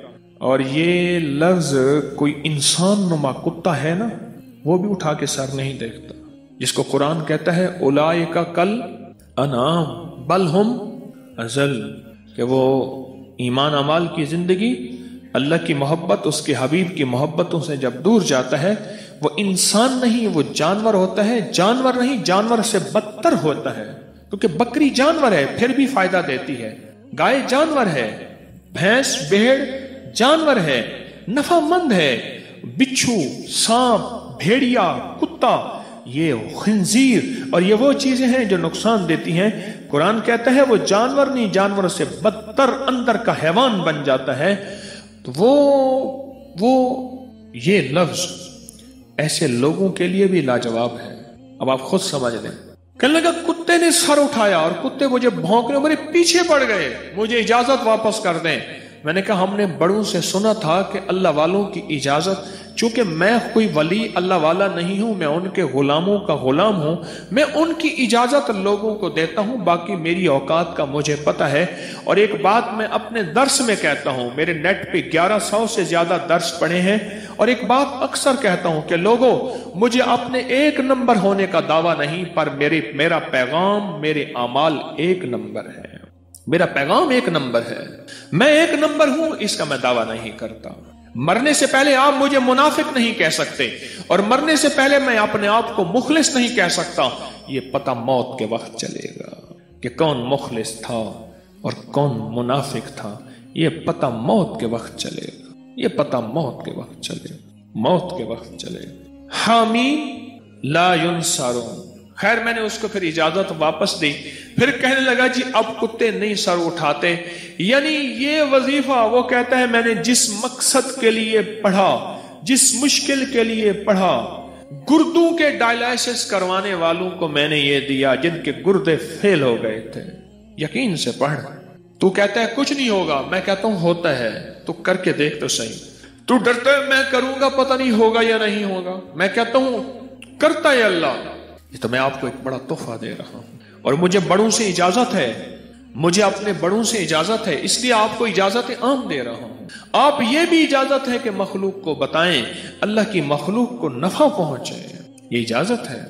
[SPEAKER 2] और ये लफ्ज कोई इंसान नुमा कुत्ता है ना, वो भी उठा के सर नहीं देखता, जिसको कुरान कहता है उलाइका कल अनाम बल हुम अजल, कि वो ईमान अमाल की जिंदगी, अल्लाह की मोहब्बत, उसके हबीब की मोहब्बतों से जब दूर जाता है, वो इंसान नहीं वो जानवर होता है। जानवर नहीं, जानवर से बदतर होता है, क्योंकि बकरी जानवर है फिर भी फायदा देती है, गाय जानवर है, भैंस भेड़ जानवर है, नफामंद है। बिच्छू, सांप, भेड़िया, कुत्ता, ये खिंजीर, और ये वो चीजें हैं जो नुकसान देती हैं। कुरान कहता है वो जानवर नहीं, जानवर से बदतर अंदर का हैवान बन जाता है। तो वो ये लफ्ज ऐसे लोगों के लिए भी लाजवाब है। अब आप खुद समझ लें। कहने लगा कुत्ते ने सर उठाया और कुत्ते मुझे भौंकने मेरे पीछे पड़ गए, मुझे इजाजत वापस कर दें। मैंने कहा हमने बड़ों से सुना था कि अल्लाह वालों की इजाजत, चूंकि मैं कोई वली अल्लाह वाला नहीं हूं, मैं उनके गुलामों का गुलाम हूं, मैं उनकी इजाजत लोगों को देता हूं, बाकी मेरी औकात का मुझे पता है। और एक बात मैं अपने दर्स में कहता हूं, मेरे नेट पे 1100 से ज्यादा दर्स पढ़े हैं, और एक बात अक्सर कहता हूं कि लोगों, मुझे अपने एक नंबर होने का दावा नहीं, पर मेरा पैगाम, मेरे अमाल एक नंबर है। मेरा पैगाम एक नंबर है, मैं एक नंबर हूं, इसका मैं दावा नहीं करता। मरने से पहले आप मुझे मुनाफिक नहीं कह सकते, और मरने से पहले मैं अपने आप को मुखलिस नहीं कह सकता। ये पता मौत के वक्त चलेगा कि कौन मुखलिस था और कौन मुनाफिक था। ये पता मौत के वक्त चलेगा, ये पता मौत के वक्त चलेगा, मौत के वक्त चलेगा। हामीम ला युनसारुं, خیر میں نے اس کو پھر اجازت واپس دی. پھر کہنے لگا جی اب کتے نہیں سر اٹھاتے. یعنی یہ وظیفہ وہ کہتا ہے میں نے جس مقصد کے لیے پڑھا، جس مشکل کے لیے پڑھا، گردوں کے ڈائلائسس کروانے والوں کو میں نے یہ دیا جن کے گردے فیل ہو گئے تھے. یقین سے پڑھ. تو کہتا ہے کچھ نہیں ہوگا، میں کہتا ہوں ہوتا ہے، تو کر کے دیکھ تو صحیح. تو ڈرتا ہے میں کروں گا پتہ نہیں ہوگا یا نہیں ہوگا. میں کہتا ہوں کرتا ہے اللہ. یہ تو میں آپ کو ایک بڑا تحفہ دے رہا ہوں، اور مجھے بڑوں سے اجازت ہے، مجھے اپنے بڑوں سے اجازت ہے، اس لیے آپ کو اجازت عام دے رہا ہوں. آپ یہ بھی اجازت ہے کہ مخلوق کو بتائیں، اللہ کی مخلوق کو نفع پہنچے، یہ اجازت ہے.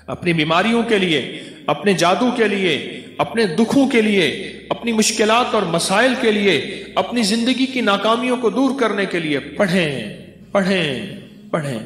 [SPEAKER 2] اپنی بیماریوں کے لیے، اپنے جادو کے لیے، اپنے دکھوں کے لیے، اپنی مشکلات اور مسائل کے لیے، اپنی زندگی کی ناکامیوں کو دور کرنے کے لیے پڑھیں پڑھیں پڑھیں.